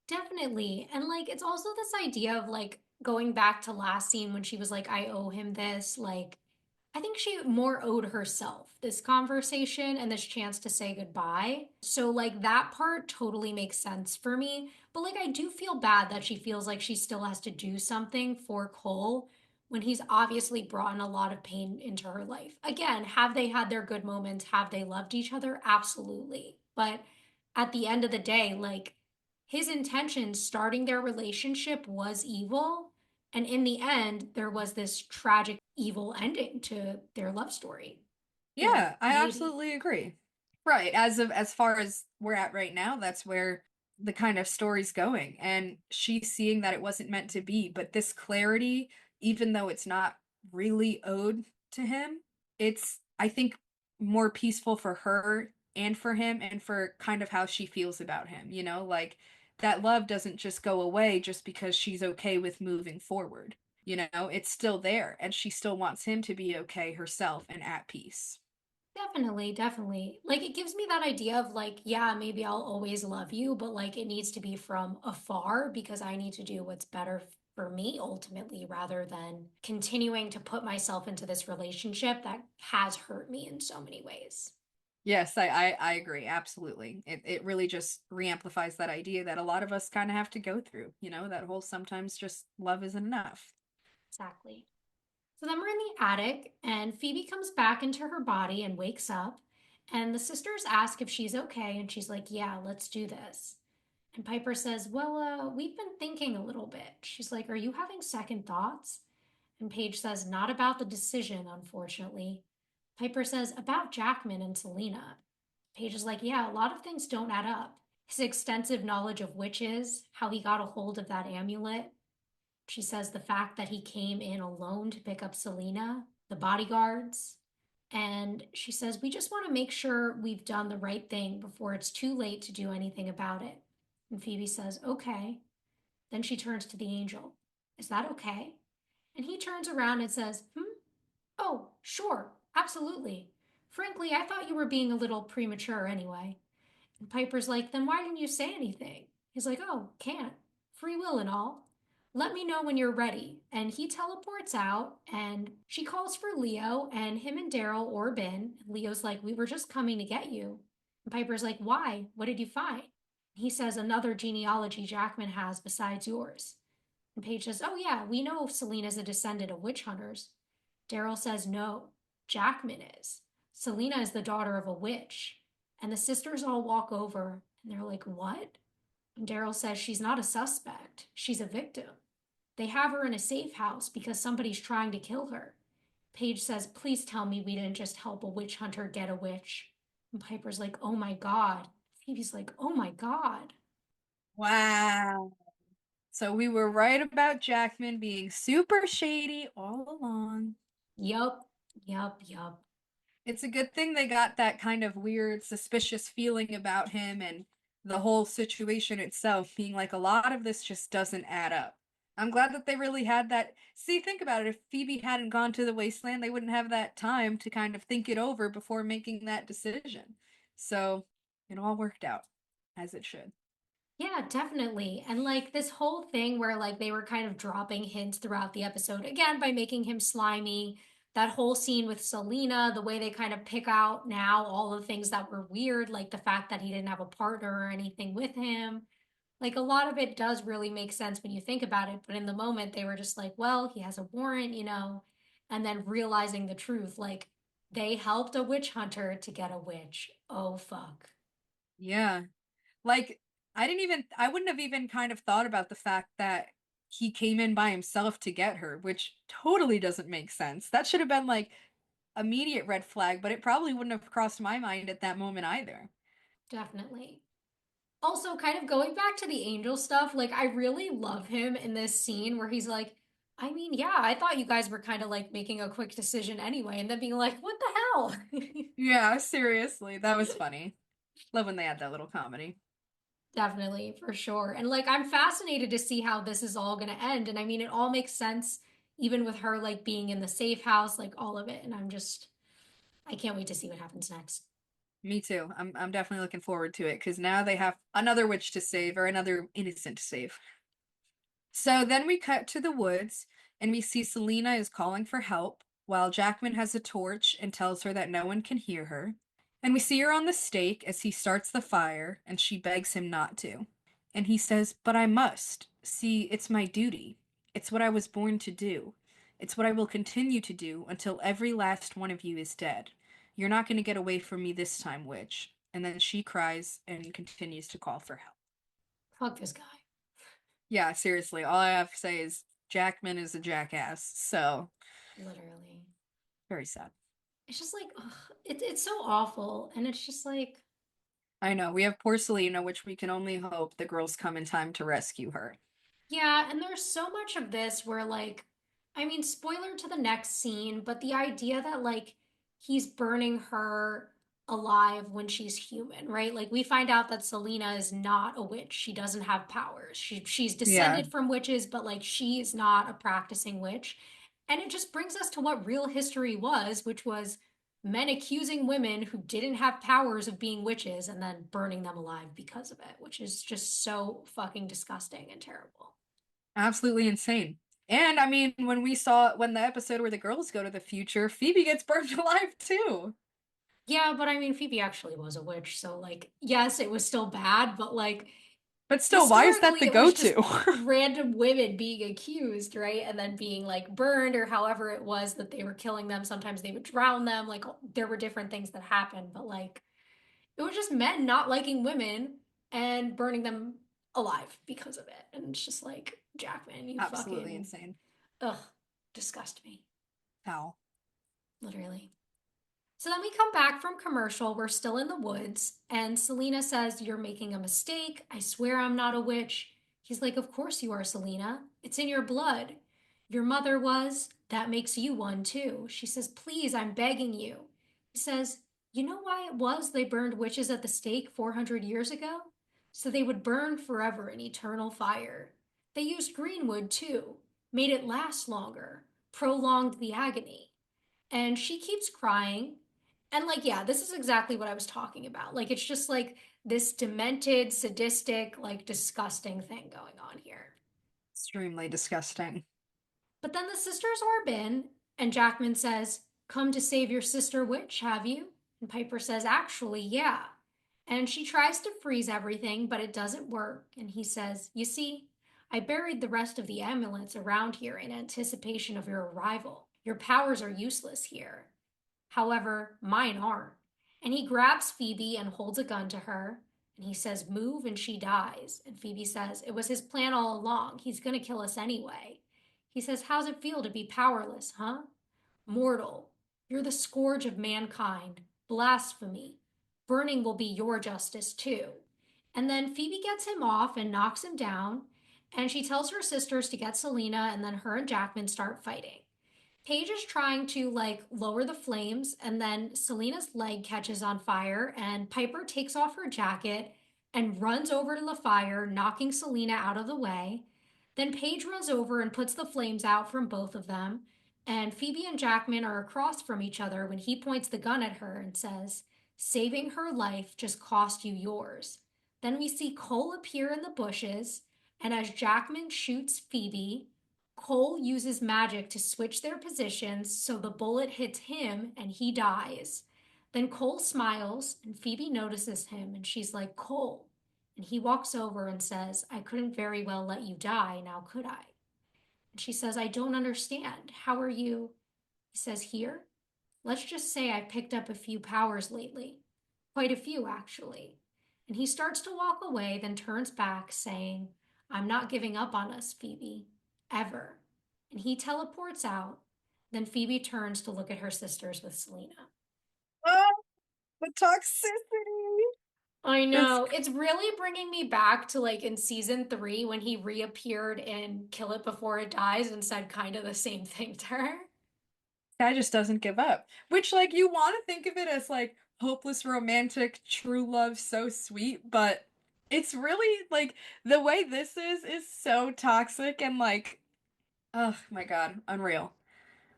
Definitely. And like, it's also this idea of like going back to last scene when she was like, I owe him this. Like, I think she more owed herself this conversation and this chance to say goodbye. So, like, that part totally makes sense for me. But, like, I do feel bad that she feels like she still has to do something for Cole when he's obviously brought in a lot of pain into her life. Again, have they had their good moments? Have they loved each other? Absolutely. But at the end of the day, like, his intention starting their relationship was evil. And in the end, there was this tragic, evil ending to their love story. Or Yeah, I maybe. absolutely agree. Right, as far as we're at right now, that's where the kind of story's going. And she's seeing that it wasn't meant to be, but this clarity, even though it's not really owed to him, it's I think more peaceful for her and for him and for kind of how she feels about him, like that love doesn't just go away just because she's okay with moving forward. It's still there and she still wants him to be okay herself and at peace. Definitely, definitely. Like, it gives me that idea of, like, yeah, maybe I'll always love you, but like, it needs to be from afar because I need to do what's better for me ultimately rather than continuing to put myself into this relationship that has hurt me in so many ways. Yes, I agree. Absolutely. It really just reamplifies that idea that a lot of us kind of have to go through, that whole sometimes just love isn't enough. Exactly. So then we're in the attic, and Phoebe comes back into her body and wakes up. And the sisters ask if she's okay, and she's like, yeah, let's do this. And Piper says, well, we've been thinking a little bit. She's like, are you having second thoughts? And Paige says, not about the decision, unfortunately. Piper says, about Jackman and Selena. Paige is like, yeah, a lot of things don't add up. His extensive knowledge of witches, how he got a hold of that amulet, she says the fact that he came in alone to pick up Selena, the bodyguards. And she says, we just want to make sure we've done the right thing before it's too late to do anything about it. And Phoebe says, okay. Then she turns to the angel. Is that okay? And he turns around and says, oh, sure, absolutely. Frankly, I thought you were being a little premature anyway. And Piper's like, then why didn't you say anything? He's like, oh, can't. Free will and all. Let me know when you're ready. And he teleports out and she calls for Leo and him and Daryl orb in. Leo's like, we were just coming to get you. And Piper's like, why? What did you find? He says, another genealogy Jackman has besides yours. And Paige says, oh yeah, we know Selena's a descendant of witch hunters. Daryl says, no, Jackman is. Selena is the daughter of a witch. And the sisters all walk over and they're like, what? And Daryl says she's not a suspect, she's a victim. They have her in a safe house because somebody's trying to kill her. Paige says, please tell me we didn't just help a witch hunter get a witch. And Piper's like, oh my God. Phoebe's like, oh my God. Wow. So we were right about Jackman being super shady all along. Yup, yup, yup. It's a good thing they got that kind of weird, suspicious feeling about him and the whole situation itself being like a lot of this just doesn't add up. I'm glad that they really had that. See, think about it. If Phoebe hadn't gone to the wasteland, they wouldn't have that time to kind of think it over before making that decision. So it all worked out as it should. Yeah, definitely. And like this whole thing where like they were kind of dropping hints throughout the episode, again, by making him slimy. That whole scene with Selena, the way they kind of pick out now all the things that were weird, like the fact that he didn't have a partner or anything with him. Like a lot of it does really make sense when you think about it. But in the moment, they were just like, well, he has a warrant, and then realizing the truth, like they helped a witch hunter to get a witch. Oh, fuck. Yeah. Like, I wouldn't have even kind of thought about the fact that he came in by himself to get her, which totally doesn't make sense. That should have been like immediate red flag, but it probably wouldn't have crossed my mind at that moment either. Definitely. Also, kind of going back to the angel stuff, like I really love him in this scene where he's like, I mean, yeah, I thought you guys were kind of like making a quick decision anyway, and then being like, what the hell? Yeah, seriously, that was funny. Love when they had that little comedy. Definitely, for sure. And like, I'm fascinated to see how this is all going to end. And I mean, it all makes sense, even with her like being in the safe house, like all of it. And I can't wait to see what happens next. Me too. I'm definitely looking forward to it because now they have another witch to save or another innocent to save. So then we cut to the woods and we see Selena is calling for help while Jackman has a torch and tells her that no one can hear her. And we see her on the stake as he starts the fire and she begs him not to. And he says, "But I must. See, it's my duty. It's what I was born to do. It's what I will continue to do until every last one of you is dead. You're not going to get away from me this time, witch." And then she cries and continues to call for help. Fuck this guy. Yeah, seriously, all I have to say is Jackman is a jackass. So, Literally. very sad. It's just like, ugh, it's so awful. And it's just like, I know. We have poor Selena, which we can only hope the girls come in time to rescue her. yeah, and there's so much of this where like I mean, spoiler to the next scene, but the idea that like he's burning her alive when she's human, right? Like we find out that Selena is not a witch. She doesn't have powers. She's Yeah, descended from witches, but like she is not a practicing witch. And it just brings us to what real history was, which was men accusing women who didn't have powers of being witches and then burning them alive because of it, which is just so fucking disgusting and terrible. absolutely insane. And I mean, when the episode where the girls go to the future, Phoebe gets burned alive too. Yeah, but I mean, Phoebe actually was a witch, so like, yes, it was still bad, but like, But still, why is that historically, the it was just go-to? random women being accused, right? And then being like burned or however it was that they were killing them. Sometimes they would drown them. Like, there were different things that happened, but like, it was just men not liking women and burning them alive because of it. And it's just like, Jackman, you Absolutely fucking, insane. ugh, disgust me, How? literally. So then we come back from commercial. We're still in the woods, and Selena says, "You're making a mistake. I swear I'm not a witch." He's like, "Of course you are, Selena. It's in your blood. Your mother was. That makes you one, too." She says, "Please, I'm begging you." He says, "You know why it was they burned witches at the stake 400 years ago? So they would burn forever in eternal fire. They used greenwood, too, made it last longer, prolonged the agony." And she keeps crying. And like, yeah, this is exactly what I was talking about. Like, it's just like this demented, sadistic, like disgusting thing going on here. Extremely disgusting. But then the sisters orb in, and Jackman says, "Come to save your sister witch, have you?" And Piper says, "Actually, yeah." And she tries to freeze everything, but it doesn't work. And he says, "You see, I buried the rest of the amulets around here in anticipation of your arrival. Your powers are useless here. However, mine aren't." And he grabs Phoebe and holds a gun to her. And he says, "Move," and she dies. And Phoebe says, "It was his plan all along. He's going to kill us anyway." He says, "How's it feel to be powerless, huh? Mortal, you're the scourge of mankind. Blasphemy. Burning will be your justice, too." And then Phoebe gets him off and knocks him down. And she tells her sisters to get Selena, and then her and Jackman start fighting. Paige is trying to like lower the flames, and then Selena's leg catches on fire, and Piper takes off her jacket and runs over to the fire, knocking Selena out of the way. Then Paige runs over and puts the flames out from both of them. And Phoebe and Jackman are across from each other when he points the gun at her and says, Saving her life just cost you yours. Then we see Cole appear in the bushes, and as Jackman shoots Phoebe, Cole uses magic to switch their positions so the bullet hits him and he dies. Then Cole smiles, and Phoebe notices him, and she's like, Cole. And he walks over and says, I couldn't very well let you die, now could I? And she says, I don't understand. How are you? He says, Here? Let's just say I picked up a few powers lately. Quite a few, actually. And he starts to walk away, then turns back, saying, I'm not giving up on us, Phoebe. Ever. And he teleports out. Then Phoebe turns to look at her sisters with Selena. Oh, the toxicity. I It's know. It's really bringing me back to like in season 3 when he reappeared in Kill It Before It Dies and said kind of the same thing to her. Guy just doesn't give up. Which, like, you want to think of it as like hopeless romantic, true love, so sweet, but it's really like the way this is so toxic and like, oh my God, unreal.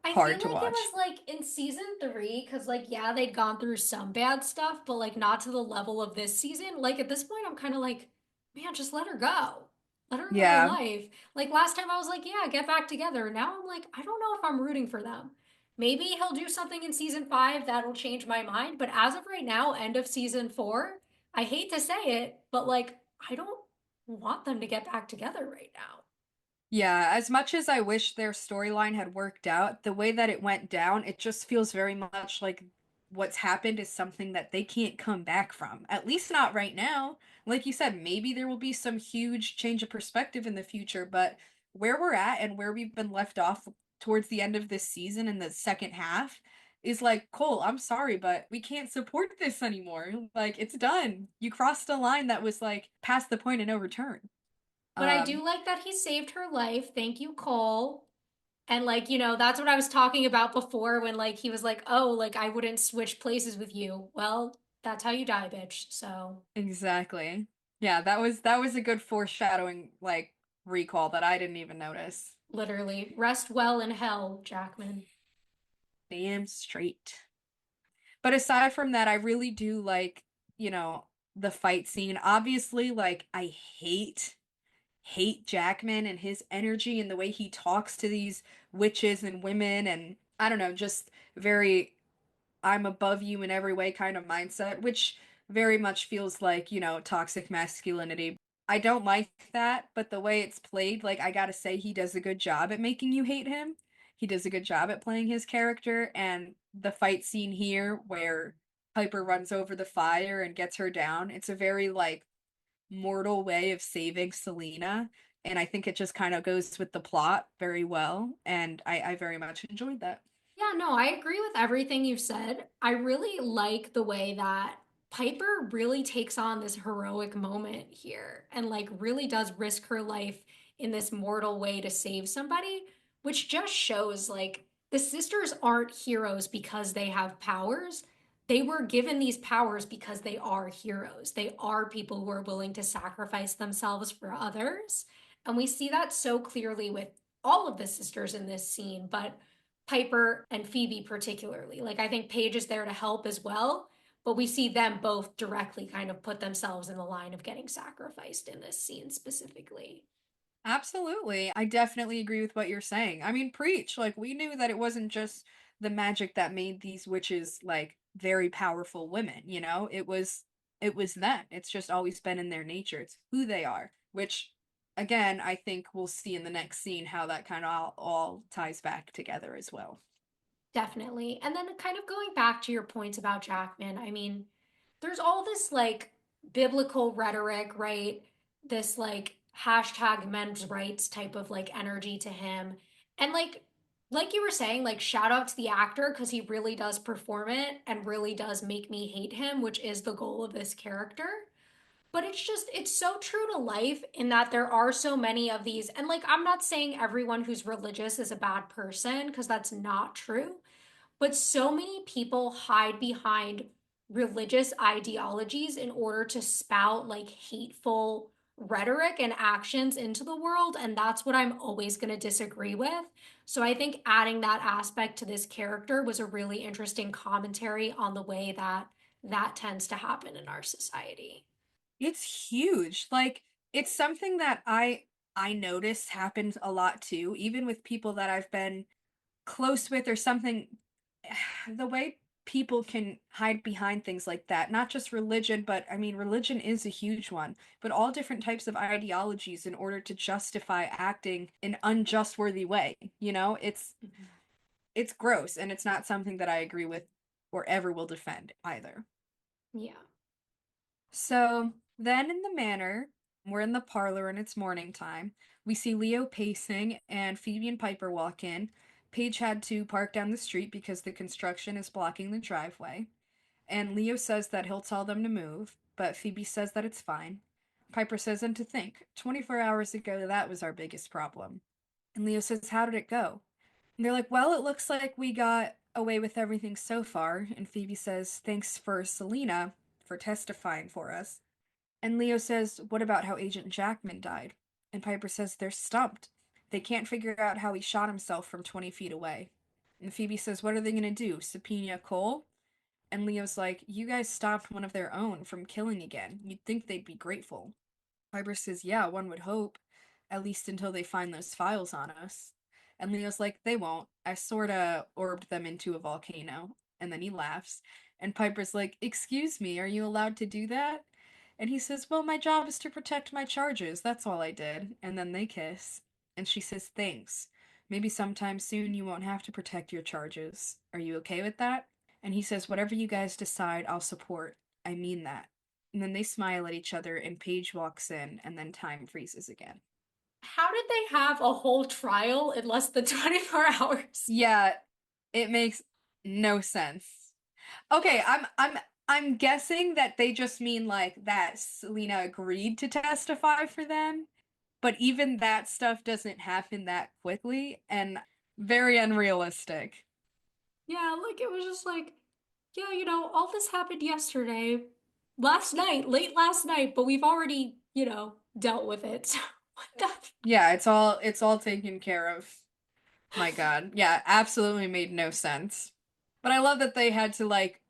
I feel Hard to like it watch. was like in season 3, because like, yeah, they'd gone through some bad stuff, but like not to the level of this season. Like at this point, I'm kind of like, man, just let her go. Let her live her Yeah, life. Like last time I was like, yeah, get back together. Now I'm like, I don't know if I'm rooting for them. Maybe he'll do something in season 5 that'll change my mind. But as of right now, end of season 4, I hate to say it, but like, I don't want them to get back together right now. yeah, as much as I wish their storyline had worked out, the way that it went down, it just feels very much like what's happened is something that they can't come back from. At least not right now. Like you said, maybe there will be some huge change of perspective in the future, but where we're at and where we've been left off towards the end of this season in the second half is like, Cole, I'm sorry, but we can't support this anymore. Like, it's done. You crossed a line that was like past the point of no return. But I Um, do like that he saved her life. Thank you, Cole. And like, that's what I was talking about before when like he was like, "Oh, like I wouldn't switch places with you." Well, that's how you die, bitch. So, Exactly. Yeah, that was a good foreshadowing like recall that I didn't even notice. literally, rest well in hell, Jackman. Damn straight. But aside from that, I really do like, you know, the fight scene. Obviously, like I hate Jackman and his energy and the way he talks to these witches and women and I don't know, just very I'm above you in every way kind of mindset, which very much feels like, toxic masculinity. I don't like that, but the way it's played, like, I gotta say, he does a good job at making you hate him. He does a good job at playing his character, and the fight scene here where Piper runs over the fire and gets her down, it's a very, like, mortal way of saving Selena, and I think it just kind of goes with the plot very well, and I very much enjoyed that. Yeah, no, I agree with everything you've said. I really like the way that Piper really takes on this heroic moment here and like really does risk her life in this mortal way to save somebody, which just shows like the sisters aren't heroes because they have powers. They were given these powers because they are heroes. They are people who are willing to sacrifice themselves for others. And we see that so clearly with all of the sisters in this scene, but Piper and Phoebe particularly. Like I think Paige is there to help as well, but we see them both directly kind of put themselves in the line of getting sacrificed in this scene specifically. Absolutely. I definitely agree with what you're saying. I mean, preach. Like, we knew that it wasn't just the magic that made these witches like very powerful women, it was them. It's just always been in their nature. It's who they are, which again, I think we'll see in the next scene how that kind of all ties back together as well. Definitely. And then kind of going back to your points about Jackman, I mean, there's all this like biblical rhetoric, right? This like hashtag men's rights type of like energy to him. And like you were saying, like shout out to the actor because he really does perform it and really does make me hate him, which is the goal of this character. But it's so true to life in that there are so many of these. And like, I'm not saying everyone who's religious is a bad person because that's not true. But so many people hide behind religious ideologies in order to spout like hateful rhetoric and actions into the world. And that's what I'm always going to disagree with. So I think adding that aspect to this character was a really interesting commentary on the way that that tends to happen in our society. It's huge. Like it's something that I notice happens a lot too, even with people that I've been close with or something. The way people can hide behind things like that, not just religion, but I mean religion is a huge one, but all different types of ideologies in order to justify acting in unjustworthy way, you know? It's gross and it's not something that I agree with or ever will defend either. Yeah. So then in the manor, we're in the parlor and it's morning time. We see Leo pacing and Phoebe and Piper walk in. Paige had to park down the street because the construction is blocking the driveway. And Leo says that he'll tell them to move, but Phoebe says that it's fine. Piper says, and to think, 24 hours ago, that was our biggest problem. And Leo says, how did it go? And they're like, well, it looks like we got away with everything so far. And Phoebe says, thanks for Selena for testifying for us. And Leo says, what about how Agent Jackman died? And Piper says, they're stumped. They can't figure out how he shot himself from 20 feet away. And Phoebe says, what are they going to do? Subpoena Cole? And Leo's like, you guys stopped one of their own from killing again. You'd think they'd be grateful. Piper says, yeah, one would hope. At least until they find those files on us. And Leo's like, they won't. I sorta orbed them into a volcano. And then he laughs. And Piper's like, excuse me, are you allowed to do that? And he says, well, my job is to protect my charges. That's all I did. And then they kiss. And she says, thanks. Maybe sometime soon you won't have to protect your charges. Are you okay with that? And he says, whatever you guys decide, I'll support. I mean that. And then they smile at each other, and Paige walks in, and then time freezes again. How did they have a whole trial in less than 24 hours? Yeah, it makes no sense. Okay, I'm guessing that they just mean like that Selena agreed to testify for them, but even that stuff doesn't happen that quickly and very unrealistic. Yeah, like it was just like, yeah, all this happened yesterday, last night, late last night, but we've already, dealt with it. So what the? Yeah, it's all taken care of. My God. Yeah, absolutely made no sense. But I love that they had to like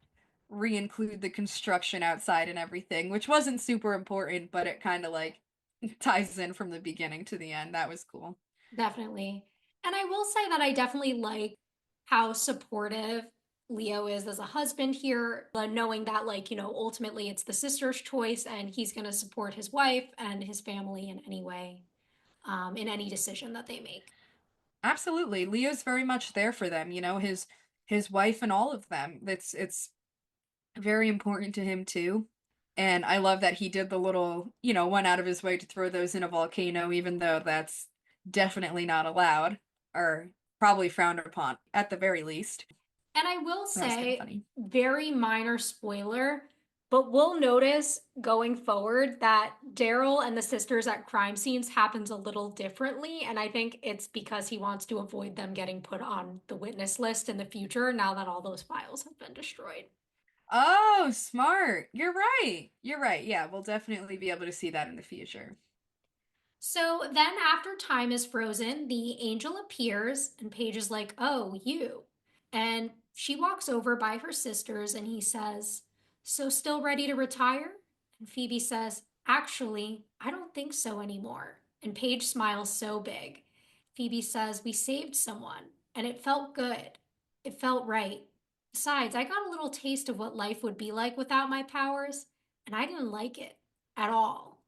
re-include the construction outside and everything, which wasn't super important, but it kind of like ties in from the beginning to the end. That was cool. Definitely. And I will say that I definitely like how supportive Leo is as a husband here, knowing that, like, ultimately it's the sister's choice and he's going to support his wife and his family in any way, in any decision that they make. Absolutely. Leo's very much there for them, you know, his wife and all of them. It's very important to him too. And I love that he did the little, went out of his way to throw those in a volcano, even though that's definitely not allowed or probably frowned upon at the very least. And I will That was kind of say, funny. very minor spoiler, but we'll notice going forward that Daryl and the sisters at crime scenes happens a little differently. And I think it's because he wants to avoid them getting put on the witness list in the future now that all those files have been destroyed. Oh, smart. You're right. You're right. Yeah, we'll definitely be able to see that in the future. So then, after time is frozen, the angel appears, and Paige is like, oh, you. And she walks over by her sisters, and he says, so still ready to retire? And Phoebe says, actually, I don't think so anymore. And Paige smiles so big. Phoebe says, we saved someone, and it felt good. It felt right. Besides, I got a little taste of what life would be like without my powers, and I didn't like it at all.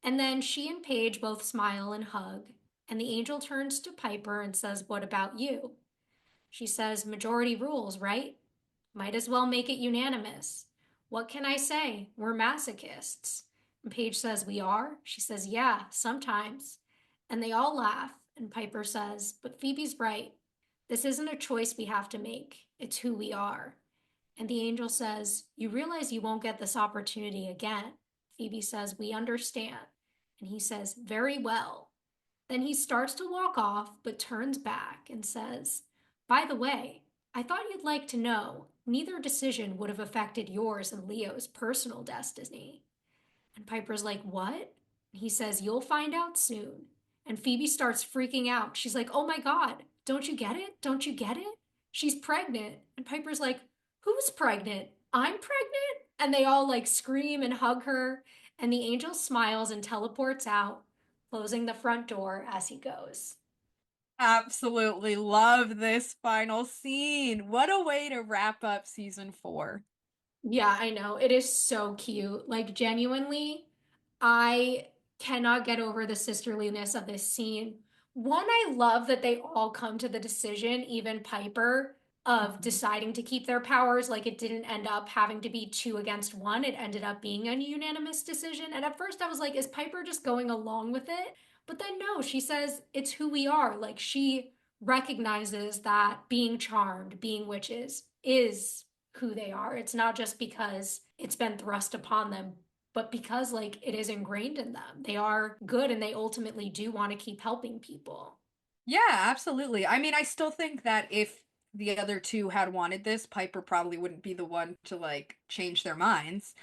And then she and Paige both smile and hug, and the angel turns to Piper and says, what about you? She says, majority rules, right? Might as well make it unanimous. What can I say? We're masochists. And Paige says, we are? She says, yeah, sometimes. And they all laugh, and Piper says, but Phoebe's right. This isn't a choice we have to make, it's who we are. And the angel says, you realize you won't get this opportunity again. Phoebe says, we understand. And he says, very well. Then he starts to walk off, but turns back and says, by the way, I thought you'd like to know neither decision would have affected yours and Leo's personal destiny. And Piper's like, what? And he says, you'll find out soon. And Phoebe starts freaking out. She's like, oh my God, don't you get it? Don't you get it? She's pregnant. And Piper's like, who's pregnant? I'm pregnant? And they all like scream and hug her. And the angel smiles and teleports out, closing the front door as he goes. Absolutely love this final scene. What a way to wrap up season 4. Yeah, I know. It is so cute. Like, genuinely, I cannot get over the sisterliness of this scene. One, I love that they all come to the decision, even Piper, of Mhm. deciding to keep their powers. Like, it didn't end up having to be two against one. It ended up being a unanimous decision. And at first, I was like, is Piper just going along with it? But then, no, she says it's who we are. Like, she recognizes that being charmed, being witches, is who they are. It's not just because it's been thrust upon them, but because like it is ingrained in them. They are good and they ultimately do want to keep helping people. Yeah, absolutely. I mean, I still think that if the other two had wanted this, Piper probably wouldn't be the one to like change their minds.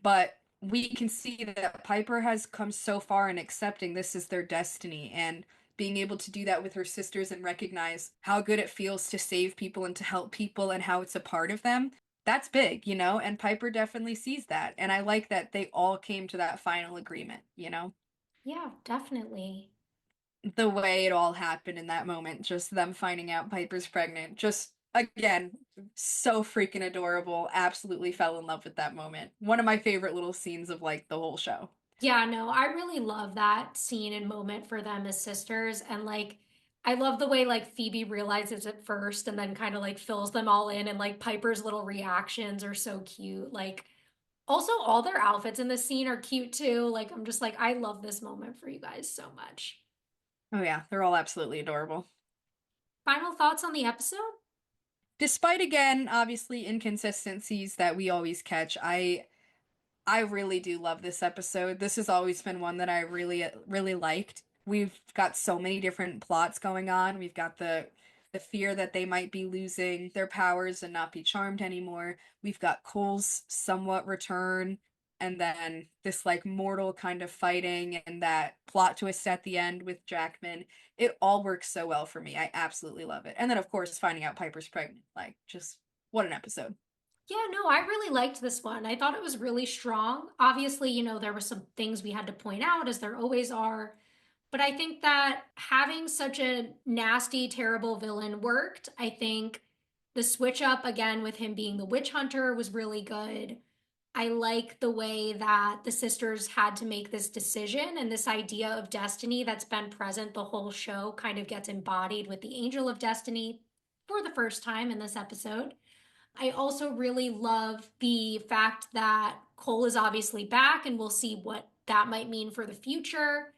But we can see that Piper has come so far in accepting this is their destiny and being able to do that with her sisters and recognize how good it feels to save people and to help people and how it's a part of them. That's big, you know, and Piper definitely sees that. And I like that they all came to that final agreement, you know? Yeah, definitely. The way it all happened in that moment, just them finding out Piper's pregnant, just again, so freaking adorable. Absolutely fell in love with that moment. One of my favorite little scenes of like the whole show. Yeah, no, I really love that scene and moment for them as sisters. And like, I love the way like Phoebe realizes it first and then kind of like fills them all in. And like Piper's little reactions are so cute. Like, also, all their outfits in this scene are cute too. Like, I'm just like, I love this moment for you guys so much. Oh yeah, they're all absolutely adorable. Final thoughts on the episode? Despite again, obviously inconsistencies that we always catch, I really do love this episode. This has always been one that I really liked. We've got so many different plots going on. We've got the fear that they might be losing their powers and not be charmed anymore. We've got Cole's somewhat return and then this like mortal kind of fighting and that plot twist at the end with Jackman. It all works so well for me. I absolutely love it. And then of course finding out Piper's pregnant. Like just what an episode. Yeah, no, I really liked this one. I thought it was really strong. Obviously, there were some things we had to point out, as there always are. But I think that having such a nasty, terrible villain worked. I think the switch up again with him being the witch hunter was really good. I like the way that the sisters had to make this decision, and this idea of destiny that's been present the whole show kind of gets embodied with the angel of destiny for the first time in this episode. I also really love the fact that Cole is obviously back, and we'll see what that might mean for the future.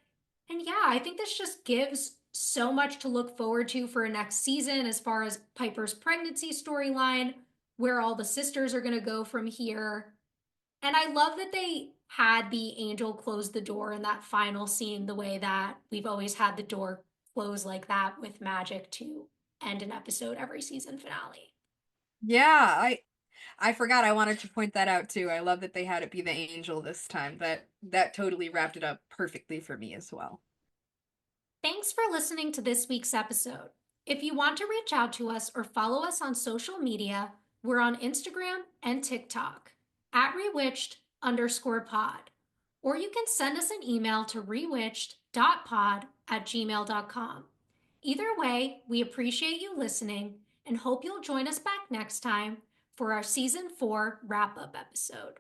And yeah, I think this just gives so much to look forward to for a next season as far as Piper's pregnancy storyline, where all the sisters are going to go from here. And I love that they had the angel close the door in that final scene, the way that we've always had the door close like that with magic to end an episode every season finale. Yeah, I forgot I wanted to point that out too. I love that they had it be the angel this time. That totally wrapped it up perfectly for me as well. Thanks for listening to this week's episode. If you want to reach out to us or follow us on social media, we're on Instagram and TikTok at rewitched_pod. Or you can send us an email to rewitched.pod@gmail.com. Either way, we appreciate you listening and hope you'll join us back next time for our season 4 wrap up episode.